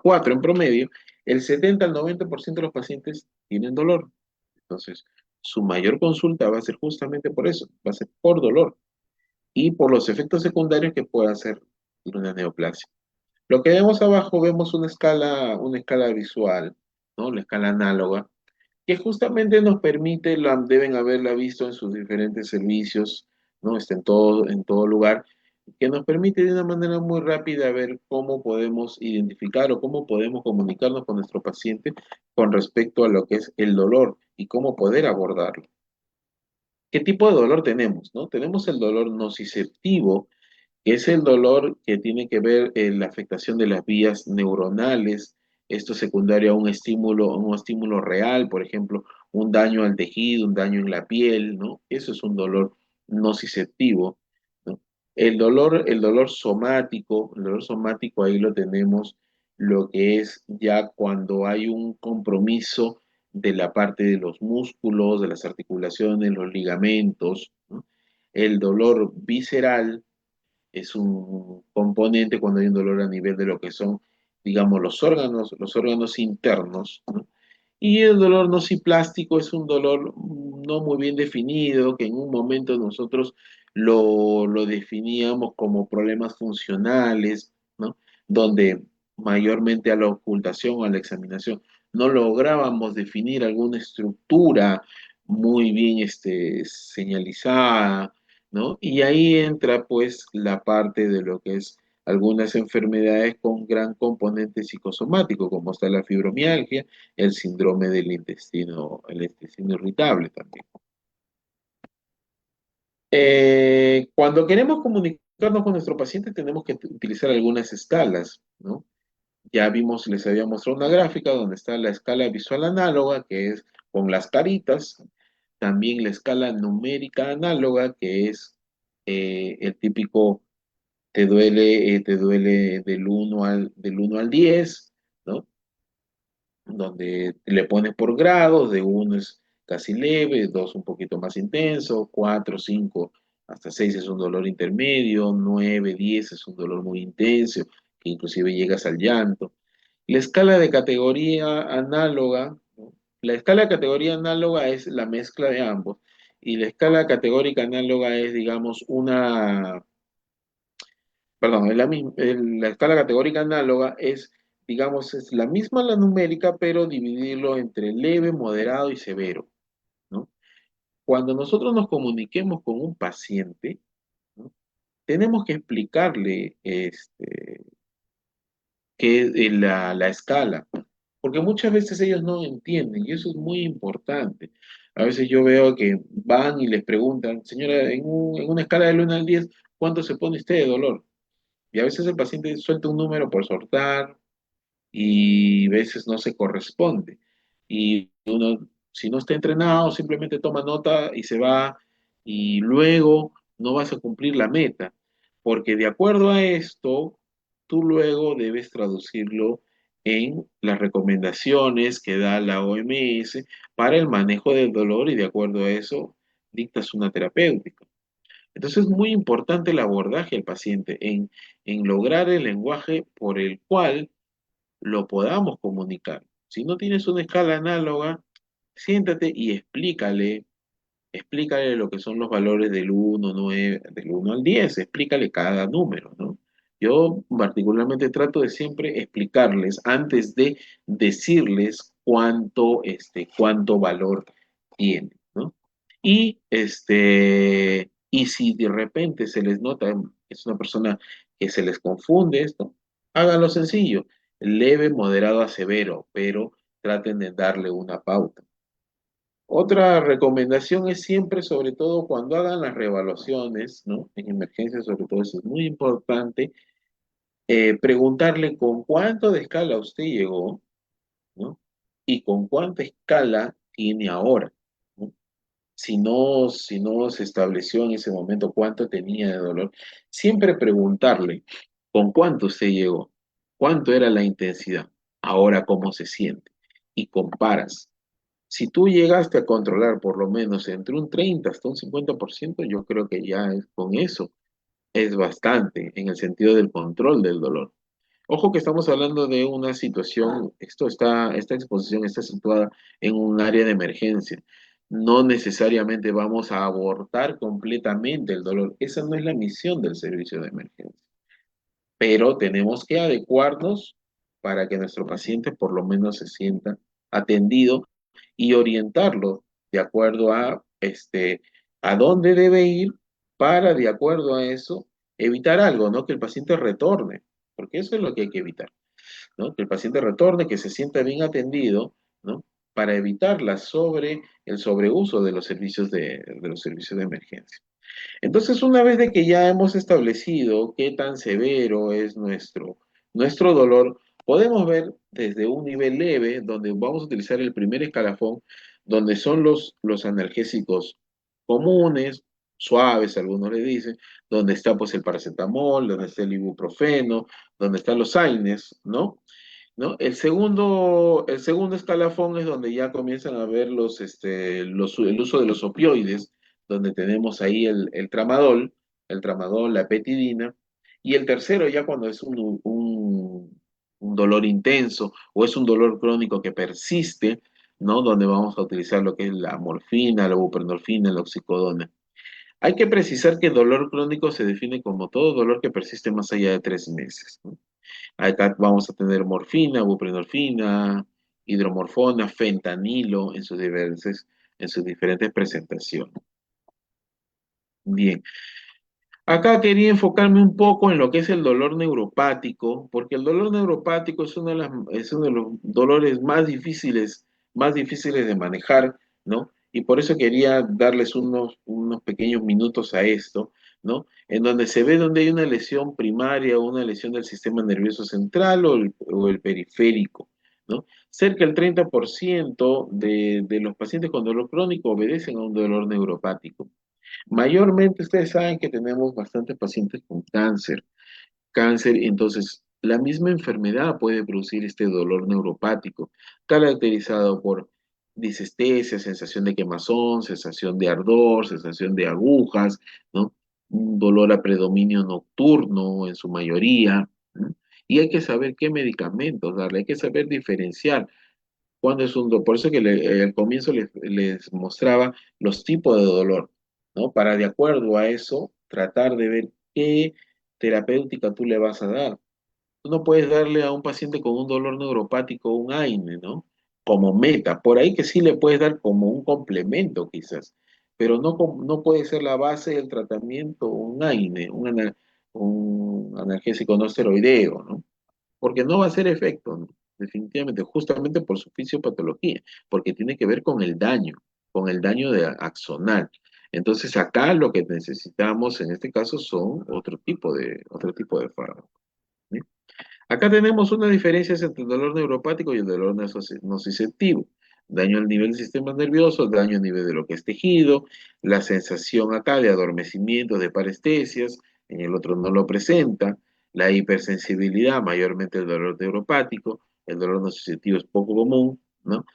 B: 4 en promedio, el 70 al 90% de los pacientes tienen dolor. Entonces, su mayor consulta va a ser justamente por eso, va a ser por dolor y por los efectos secundarios que puede hacer una neoplasia. Lo que vemos abajo, vemos una escala visual, ¿no? La escala análoga, que justamente nos permite, deben haberla visto en sus diferentes servicios, ¿no? Está en todo lugar, que nos permite de una manera muy rápida ver cómo podemos identificar o cómo podemos comunicarnos con nuestro paciente con respecto a lo que es el dolor y cómo poder abordarlo. ¿Qué tipo de dolor tenemos, no? Tenemos el dolor nociceptivo, que es el dolor que tiene que ver en la afectación de las vías neuronales, esto es secundario a un estímulo real, por ejemplo, un daño al tejido, un daño en la piel, ¿no? Eso es un dolor nociceptivo, ¿no? El dolor somático ahí lo tenemos, lo que es ya cuando hay un compromiso de la parte de los músculos, de las articulaciones, los ligamentos, ¿no? El dolor visceral es un componente cuando hay un dolor a nivel de lo que son, digamos, los órganos internos, ¿no? Y el dolor nociplástico es un dolor no muy bien definido, que en un momento nosotros lo definíamos como problemas funcionales, ¿no? Donde mayormente a la ocultación o a la examinación no lográbamos definir alguna estructura muy bien señalizada, ¿no? Y ahí entra pues la parte de lo que es algunas enfermedades con gran componente psicosomático, como está la fibromialgia, el síndrome el intestino irritable también. Cuando queremos comunicarnos con nuestro paciente tenemos que utilizar algunas escalas, ¿no? Ya vimos, les había mostrado una gráfica donde está la escala visual análoga, que es con las caritas, también la escala numérica análoga, que es el típico te duele del 1 al 10, ¿no? Donde le pones por grados, de 1 es casi leve, 2 un poquito más intenso, 4 5 hasta 6 es un dolor intermedio, 9 10 es un dolor muy intenso, que inclusive llegas al llanto. La escala de categoría análoga, ¿no? La escala de categoría análoga es la mezcla de ambos, y la escala categórica análoga es, digamos, perdón, la escala categórica análoga es, digamos, es la misma la numérica, pero dividirlo entre leve, moderado y severo, ¿no? Cuando nosotros nos comuniquemos con un paciente, ¿no? Tenemos que explicarle qué es la escala, porque muchas veces ellos no entienden y eso es muy importante. A veces yo veo que van y les preguntan, señora, en una escala del 1 al 10, ¿cuánto se pone usted de dolor? Y a veces el paciente suelta un número por soltar y a veces no se corresponde. Y uno, si no está entrenado, simplemente toma nota y se va y luego no vas a cumplir la meta, porque de acuerdo a esto, tú luego debes traducirlo en las recomendaciones que da la OMS para el manejo del dolor y de acuerdo a eso dictas una terapéutica. Entonces es muy importante el abordaje al paciente en lograr el lenguaje por el cual lo podamos comunicar. Si no tienes una escala análoga, siéntate y explícale lo que son los valores del 1 al 10, explícale cada número, ¿no? Yo particularmente trato de siempre explicarles antes de decirles cuánto valor tiene, ¿no? Y si de repente se les nota, es una persona que se les confunde esto, háganlo sencillo, leve, moderado a severo, pero traten de darle una pauta. Otra recomendación es siempre, sobre todo cuando hagan las reevaluaciones, ¿no? En emergencias, sobre todo eso es muy importante, preguntarle con cuánto de escala usted llegó, ¿no? Y con cuánta escala tiene ahora. si no se estableció en ese momento cuánto tenía de dolor, siempre preguntarle con cuánto usted llegó, cuánto era la intensidad, ahora cómo se siente, y comparas. Si tú llegaste a controlar por lo menos entre un 30 hasta un 50%, yo creo que ya con eso es bastante en el sentido del control del dolor. Ojo que estamos hablando de una situación, esta exposición está situada en un área de emergencia. No necesariamente vamos a abortar completamente el dolor. Esa no es la misión del servicio de emergencia. Pero tenemos que adecuarnos para que nuestro paciente por lo menos se sienta atendido y orientarlo de acuerdo a dónde debe ir para, de acuerdo a eso, evitar algo, ¿no? Que el paciente retorne, porque eso es lo que hay que evitar, ¿no? Que el paciente retorne, que se sienta bien atendido, ¿no? Para evitar el sobreuso de los servicios de emergencia. Entonces, una vez de que ya hemos establecido qué tan severo es nuestro dolor, podemos ver desde un nivel leve, donde vamos a utilizar el primer escalafón, donde son los analgésicos comunes, suaves, algunos le dicen, donde está pues el paracetamol, donde está el ibuprofeno, donde están los AINES, ¿no? El segundo escalafón es donde ya comienzan a ver el uso de los opioides, donde tenemos ahí el tramadol, la epetidina, y el tercero ya cuando es un dolor intenso o es un dolor crónico que persiste, ¿no? Donde vamos a utilizar lo que es la morfina, la buprenorfina, la oxicodona. Hay que precisar que el dolor crónico se define como todo dolor que persiste más allá de 3 meses, ¿no? Acá vamos a tener morfina, buprenorfina, hidromorfona, fentanilo en sus diferentes presentaciones. Bien, acá quería enfocarme un poco en lo que es el dolor neuropático, porque el dolor neuropático es uno de los dolores más difíciles de manejar, ¿no? Y por eso quería darles unos pequeños minutos a esto, ¿no? En donde se ve donde hay una lesión primaria o una lesión del sistema nervioso central o el periférico, ¿no? Cerca del 30% de los pacientes con dolor crónico obedecen a un dolor neuropático. Mayormente ustedes saben que tenemos bastantes pacientes con cáncer, entonces la misma enfermedad puede producir este dolor neuropático, caracterizado por disestesia, sensación de quemazón, sensación de ardor, sensación de agujas, ¿no? Un dolor a predominio nocturno en su mayoría, ¿no? Y hay que saber qué medicamentos darle, hay que saber diferenciar cuando es por eso que al comienzo les mostraba los tipos de dolor, ¿no? Para de acuerdo a eso, tratar de ver qué terapéutica tú le vas a dar. Tú no puedes darle a un paciente con un dolor neuropático un AINE, ¿no? Como meta. Por ahí que sí le puedes dar como un complemento quizás, pero no puede ser la base del tratamiento un AINE, un analgésico no esteroideo, ¿no? Porque no va a hacer efecto, ¿no? Definitivamente, justamente por su fisiopatología, porque tiene que ver con el daño axonal. Entonces, acá lo que necesitamos en este caso son otro tipo de fármacos. ¿Sí? Acá tenemos una diferencia entre el dolor neuropático y el dolor nociceptivo. Daño al nivel del sistema nervioso, daño a nivel de lo que es tejido, la sensación acá de adormecimiento, de parestesias, en el otro no lo presenta, la hipersensibilidad, mayormente el dolor neuropático, el dolor nociceptivo es poco común, ¿no?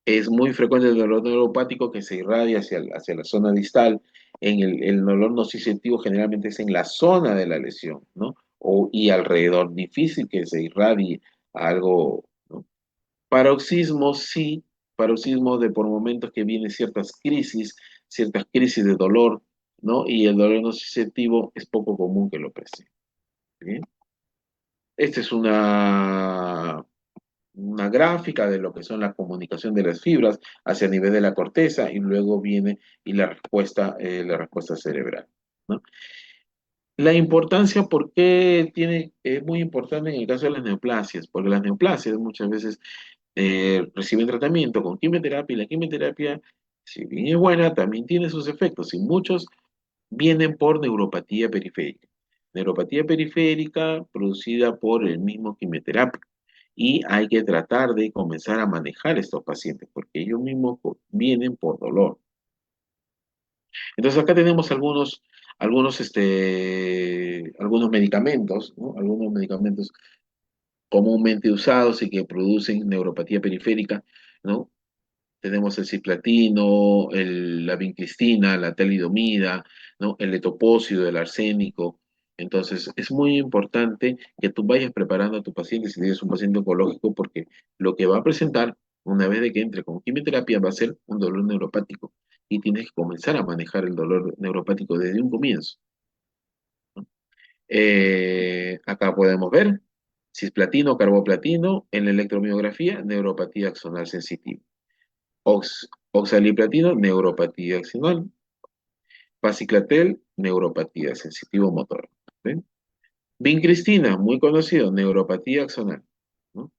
B: Es muy frecuente el dolor neuropático que se irradia hacia la zona distal. El dolor nociceptivo generalmente es en la zona de la lesión, ¿no? Y alrededor, difícil que se irradie algo, ¿no? Paroxismo, sí, paroxismo de por momentos que vienen ciertas crisis de dolor, ¿no? Y el dolor nociceptivo es poco común que lo presente. ¿Bien? Esta es una gráfica de lo que son la comunicación de las fibras hacia el nivel de la corteza y luego viene la respuesta cerebral, ¿no? La importancia, ¿por qué es muy importante en el caso de las neoplasias? Porque las neoplasias muchas veces reciben tratamiento con quimioterapia y la quimioterapia, si bien es buena, también tiene sus efectos y muchos vienen por neuropatía periférica. Neuropatía periférica producida por el mismo quimioterápico. Y hay que tratar de comenzar a manejar estos pacientes porque ellos mismos vienen por dolor. Entonces acá tenemos algunos medicamentos, ¿no? Algunos medicamentos comúnmente usados y que producen neuropatía periférica, ¿no? Tenemos el cisplatino, la vincristina, la talidomida, ¿no? El etopósido, el arsénico. Entonces, es muy importante que tú vayas preparando a tu paciente si tienes un paciente oncológico, porque lo que va a presentar una vez de que entre con quimioterapia va a ser un dolor neuropático y tienes que comenzar a manejar el dolor neuropático desde un comienzo. Acá podemos ver cisplatino, carboplatino en la electromiografía, neuropatía axonal sensitiva. Oxaliplatino, neuropatía axonal. Paciclatel, neuropatía sensitivo-motora. ¿Ven? Vincristina, muy conocido, neuropatía axonal, ¿no?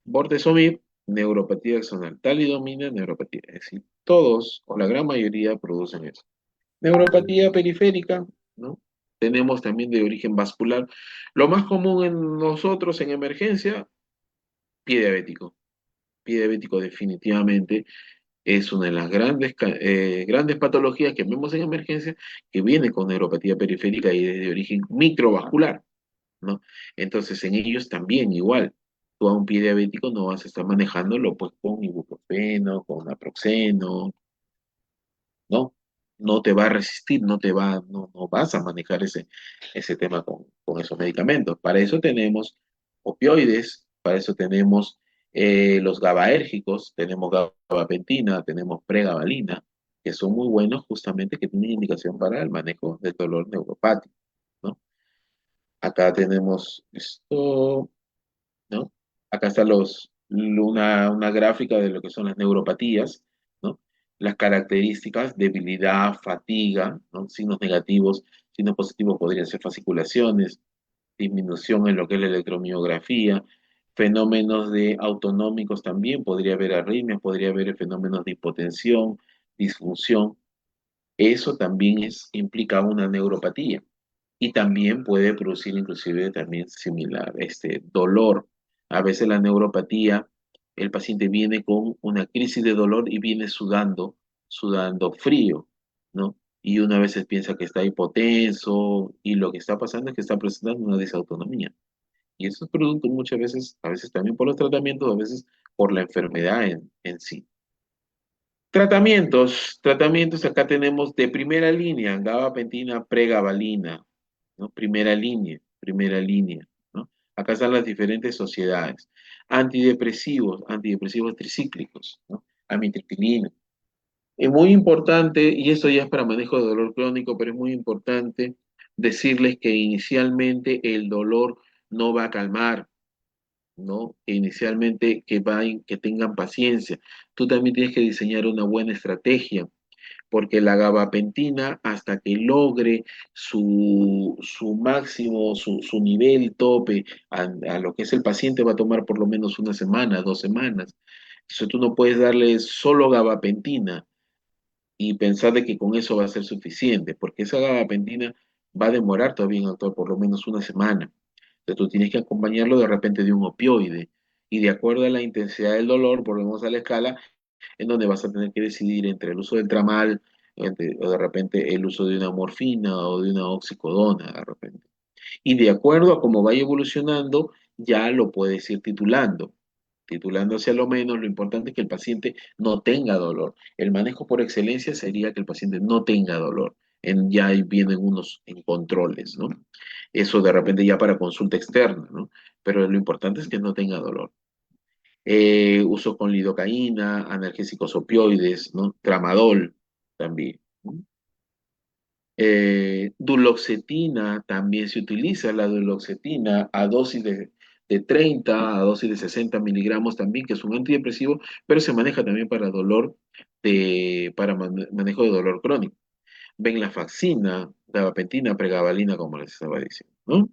B: Bortezomib, neuropatía axonal. Talidomina, neuropatía. Es decir, todos o la gran mayoría producen eso. Neuropatía periférica, ¿no? Tenemos también de origen vascular. Lo más común en nosotros en emergencia, pie diabético. Pie diabético definitivamente es una de las grandes patologías que vemos en emergencia que viene con neuropatía periférica y es de origen microvascular, ¿no? Entonces en ellos también igual. Tú a un pie diabético no vas a estar manejándolo pues con ibuprofeno, con naproxeno, ¿no? No te va a resistir, no vas a manejar ese tema con esos medicamentos. Para eso tenemos opioides, para eso tenemos los GABAérgicos, tenemos gabapentina, tenemos pregabalina, que son muy buenos justamente que tienen indicación para el manejo del dolor neuropático, ¿no? Acá tenemos esto, ¿no? Acá está una gráfica de lo que son las neuropatías, ¿no? Las características, debilidad, fatiga, ¿no? Signos negativos, signos positivos podrían ser fasciculaciones, disminución en lo que es la electromiografía, fenómenos de autonómicos también, podría haber arritmias, podría haber fenómenos de hipotensión, disfunción. Eso también implica una neuropatía y también puede producir inclusive también similar, dolor. A veces la neuropatía, el paciente viene con una crisis de dolor y viene sudando frío, ¿no? Y una vez piensa que está hipotenso y lo que está pasando es que está presentando una disautonomía. Y eso es producto muchas veces, a veces también por los tratamientos, a veces por la enfermedad en sí. Tratamientos, acá tenemos de primera línea, gabapentina, pregabalina, ¿no? Primera línea, ¿no? Acá están las diferentes sociedades. Antidepresivos tricíclicos, ¿no? Amitriptilina. Es muy importante, y esto ya es para manejo de dolor crónico, pero es muy importante decirles que inicialmente el dolor no va a calmar, ¿no? Inicialmente que tengan paciencia. Tú también tienes que diseñar una buena estrategia, porque la gabapentina, hasta que logre su máximo, su nivel tope a lo que es el paciente, va a tomar por lo menos una semana, 2 semanas. Eso tú no puedes darle solo gabapentina y pensar de que con eso va a ser suficiente, porque esa gabapentina va a demorar todavía en actuar por lo menos una semana. Entonces tú tienes que acompañarlo de repente de un opioide y de acuerdo a la intensidad del dolor, volvemos a la escala, en donde vas a tener que decidir entre el uso del tramal o de repente el uso de una morfina o de una oxicodona de repente. Y de acuerdo a cómo vaya evolucionando, ya lo puedes ir titulando. Titulando hacia lo menos, lo importante es que el paciente no tenga dolor. El manejo por excelencia sería que el paciente no tenga dolor. Ya ahí vienen unos en controles, ¿no? Eso de repente ya para consulta externa, ¿no? Pero lo importante es que no tenga dolor. Uso con lidocaína, analgésicos opioides, ¿no? Tramadol también, ¿no? Duloxetina también se utiliza, la duloxetina a dosis de 30 a dosis de 60 miligramos también, que es un antidepresivo, pero se maneja también para manejo de dolor crónico. Venlafaxina, gabapentina, pregabalina, como les estaba diciendo, ¿no?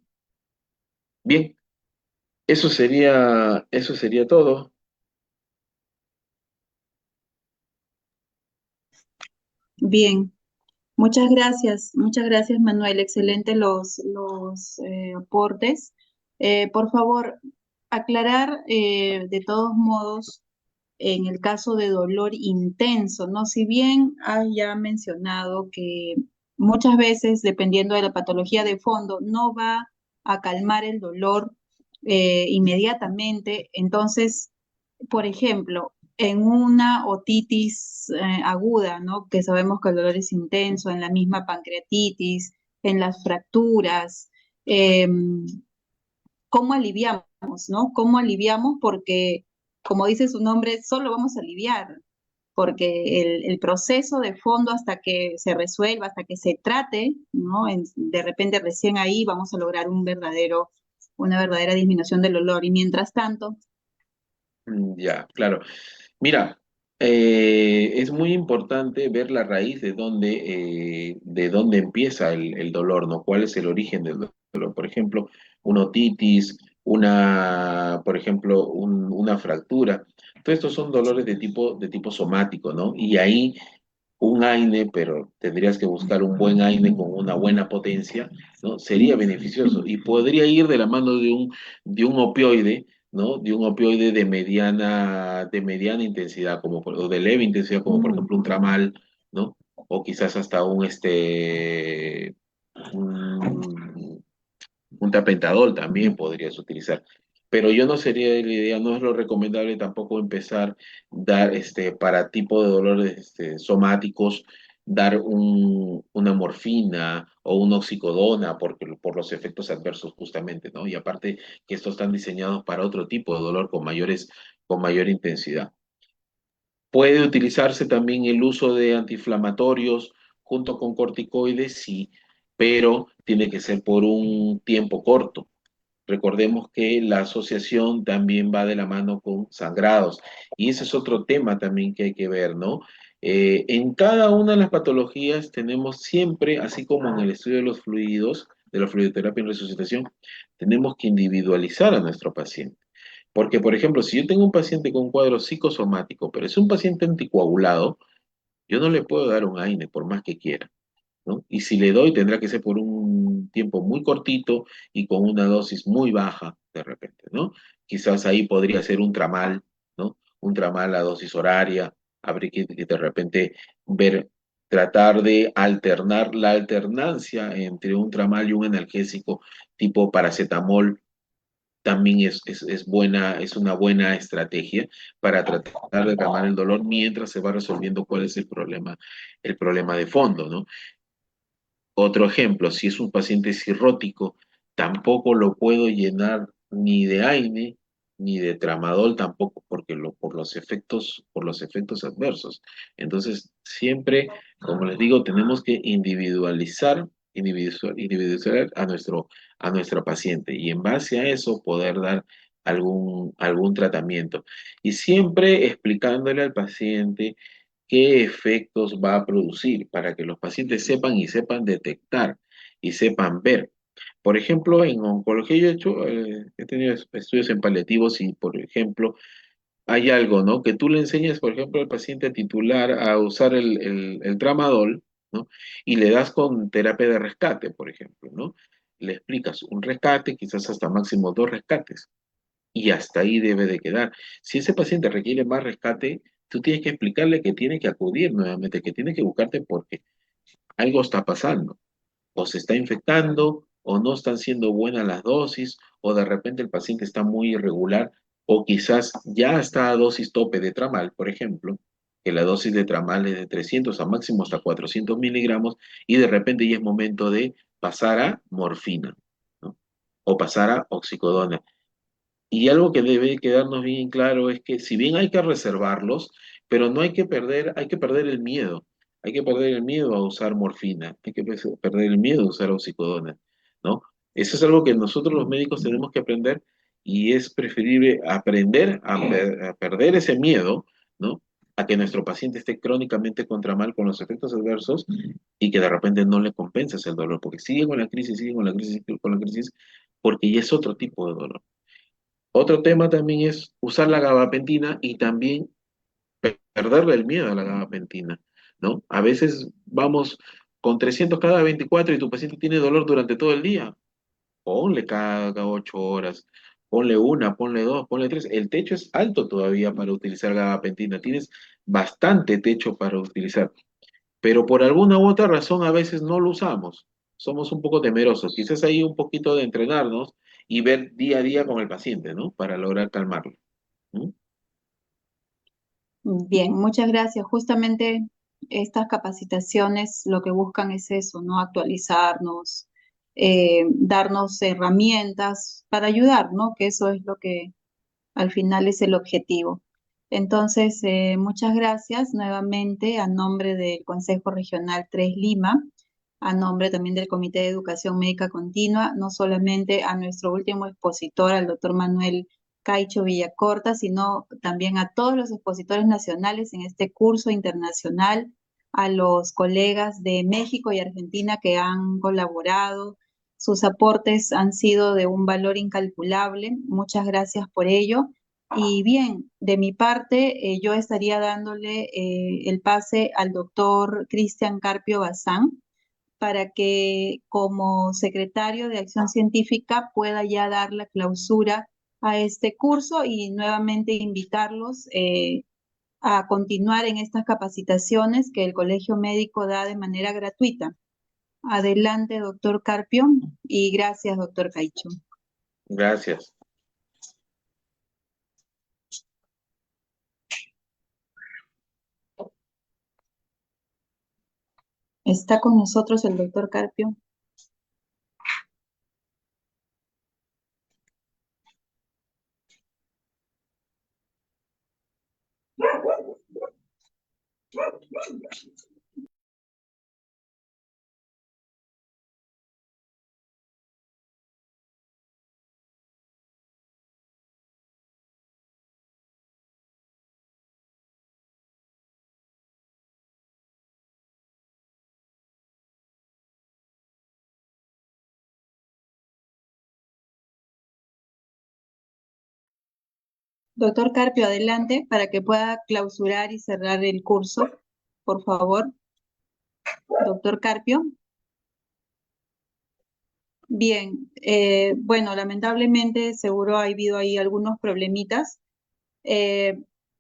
B: Bien, eso sería todo.
C: Bien, muchas gracias Manuel, excelente los aportes. Por favor, aclarar de todos modos en el caso de dolor intenso, ¿no? Si bien has ya mencionado que muchas veces, dependiendo de la patología de fondo, no va a calmar el dolor inmediatamente, entonces, por ejemplo, en una otitis aguda, ¿no? Que sabemos que el dolor es intenso, en la misma pancreatitis, en las fracturas, ¿cómo aliviamos, no? ¿Cómo aliviamos? Porque, como dice su nombre, solo vamos a aliviar, porque el proceso de fondo hasta que se resuelva, hasta que se trate, ¿no? De repente recién ahí vamos a lograr una verdadera disminución del dolor. Y mientras tanto,
B: Ya, claro. Mira, es muy importante ver la raíz de dónde empieza el dolor, ¿no? ¿Cuál es el origen del dolor? Por ejemplo, una otitis, por ejemplo, una fractura. Todos estos son dolores de tipo somático, ¿no? Y ahí un AINE, pero tendrías que buscar un buen AINE con una buena potencia, ¿no? Sería beneficioso y podría ir de la mano de un opioide, ¿no? De un opioide de mediana intensidad, o de leve intensidad, como por ejemplo un tramal, ¿no? O quizás hasta un, un tapentadol también podrías utilizar. Pero yo no sería de la idea, no es lo recomendable tampoco empezar dar para tipo de dolores somáticos, dar una morfina o una oxicodona por los efectos adversos justamente, ¿no? Y aparte que estos están diseñados para otro tipo de dolor con mayor intensidad. Puede utilizarse también el uso de antiinflamatorios junto con corticoides, sí, pero tiene que ser por un tiempo corto. Recordemos que la asociación también va de la mano con sangrados y ese es otro tema también que hay que ver, ¿no? En cada una de las patologías tenemos siempre, así como en el estudio de la fluidoterapia en resucitación, tenemos que individualizar a nuestro paciente. Porque, por ejemplo, si yo tengo un paciente con un cuadro psicosomático, pero es un paciente anticoagulado, yo no le puedo dar un AINE por más que quiera, ¿no? Y si le doy, tendrá que ser por un tiempo muy cortito y con una dosis muy baja de repente, ¿no? Quizás ahí podría ser un tramal, ¿no? Un tramal a dosis horaria, habría que de repente ver, tratar de alternar la alternancia entre un tramal y un analgésico tipo paracetamol también es una buena estrategia para tratar de calmar el dolor mientras se va resolviendo cuál es el problema de fondo, ¿no? Otro ejemplo, si es un paciente cirrótico, tampoco lo puedo llenar ni de AINE ni de tramadol tampoco, porque por los efectos adversos. Entonces, siempre, como les digo, tenemos que individualizar a nuestro paciente y en base a eso poder dar algún tratamiento. Y siempre explicándole al paciente qué efectos va a producir para que los pacientes sepan detectar y sepan ver. Por ejemplo, en oncología yo he tenido estudios en paliativos y, por ejemplo, hay algo, ¿no? Que tú le enseñas, por ejemplo, al paciente titular a usar el tramadol, ¿no? Y le das con terapia de rescate, por ejemplo, ¿no? Le explicas un rescate, quizás hasta máximo 2 rescates y hasta ahí debe de quedar. Si ese paciente requiere más rescate, tú tienes que explicarle que tiene que acudir nuevamente, que tiene que buscarte porque algo está pasando, o se está infectando, o no están siendo buenas las dosis, o de repente el paciente está muy irregular, o quizás ya está a dosis tope de tramal, por ejemplo, que la dosis de tramal es de 300 a máximo hasta 400 miligramos, y de repente ya es momento de pasar a morfina, ¿no? O pasar a oxicodona. Y algo que debe quedarnos bien claro es que si bien hay que reservarlos, pero no hay que perder el miedo. Hay que perder el miedo a usar morfina, hay que perder el miedo a usar oxicodona, ¿no? Eso es algo que nosotros los médicos tenemos que aprender y es preferible aprender a perder ese miedo, ¿no? A que nuestro paciente esté crónicamente contramal con los efectos adversos y que de repente no le compenses el dolor, porque sigue con la crisis, sigue con la crisis, sigue con la crisis, porque ya es otro tipo de dolor. Otro tema también es usar la gabapentina y también perderle el miedo a la gabapentina, ¿no? A veces vamos con 300 cada 24 y tu paciente tiene dolor durante todo el día. Ponle cada 8 horas. Ponle una, ponle dos, ponle tres. El techo es alto todavía para utilizar gabapentina. Tienes bastante techo para utilizar. Pero por alguna u otra razón a veces no lo usamos. Somos un poco temerosos. Quizás hay un poquito de entrenarnos y ver día a día con el paciente, ¿no? Para lograr calmarlo. ¿Mm?
C: Bien, muchas gracias. Justamente estas capacitaciones lo que buscan es eso, ¿no? Actualizarnos, darnos herramientas para ayudar, ¿no? Que eso es lo que al final es el objetivo. Entonces, muchas gracias nuevamente a nombre del Consejo Regional 3 Lima, a nombre también del Comité de Educación Médica Continua, no solamente a nuestro último expositor, al doctor Manuel Caicho Villacorta, sino también a todos los expositores nacionales en este curso internacional, a los colegas de México y Argentina que han colaborado. Sus aportes han sido de un valor incalculable. Muchas gracias por ello. Y bien, de mi parte, yo estaría dándole el pase al doctor Cristian Carpio Bazán para que como secretario de Acción Científica pueda ya dar la clausura a este curso y nuevamente invitarlos a continuar en estas capacitaciones que el Colegio Médico da de manera gratuita. Adelante, doctor Carpio, y gracias, doctor Caicho.
B: Gracias.
C: ¿Está con nosotros el doctor Carpio? Doctor Carpio, adelante para que pueda clausurar y cerrar el curso, por favor. Doctor Carpio. Bien, bueno, lamentablemente seguro ha habido ahí algunos problemitas.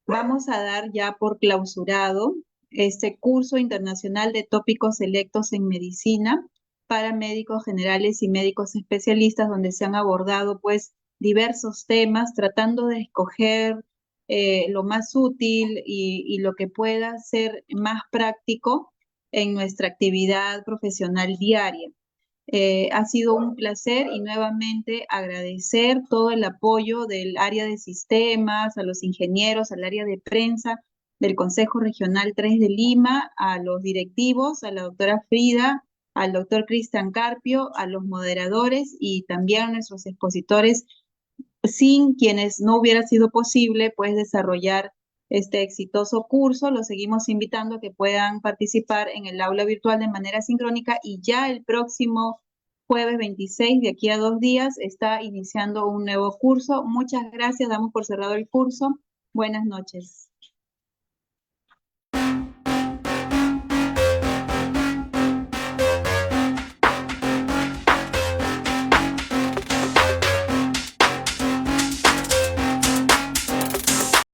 C: Vamos a dar ya por clausurado este curso internacional de tópicos selectos en medicina para médicos generales y médicos especialistas, donde se han abordado pues diversos temas, tratando de escoger lo más útil y lo que pueda ser más práctico en nuestra actividad profesional diaria. Ha sido un placer y nuevamente agradecer todo el apoyo del área de sistemas, a los ingenieros, al área de prensa del Consejo Regional 3 de Lima, a los directivos, a la doctora Frida, al doctor Cristian Carpio, a los moderadores y también a nuestros expositores, sin quienes no hubiera sido posible pues desarrollar este exitoso curso. Los seguimos invitando a que puedan participar en el aula virtual de manera sincrónica y ya el próximo jueves 26, de aquí a 2 días, está iniciando un nuevo curso. Muchas gracias, damos por cerrado el curso. Buenas noches.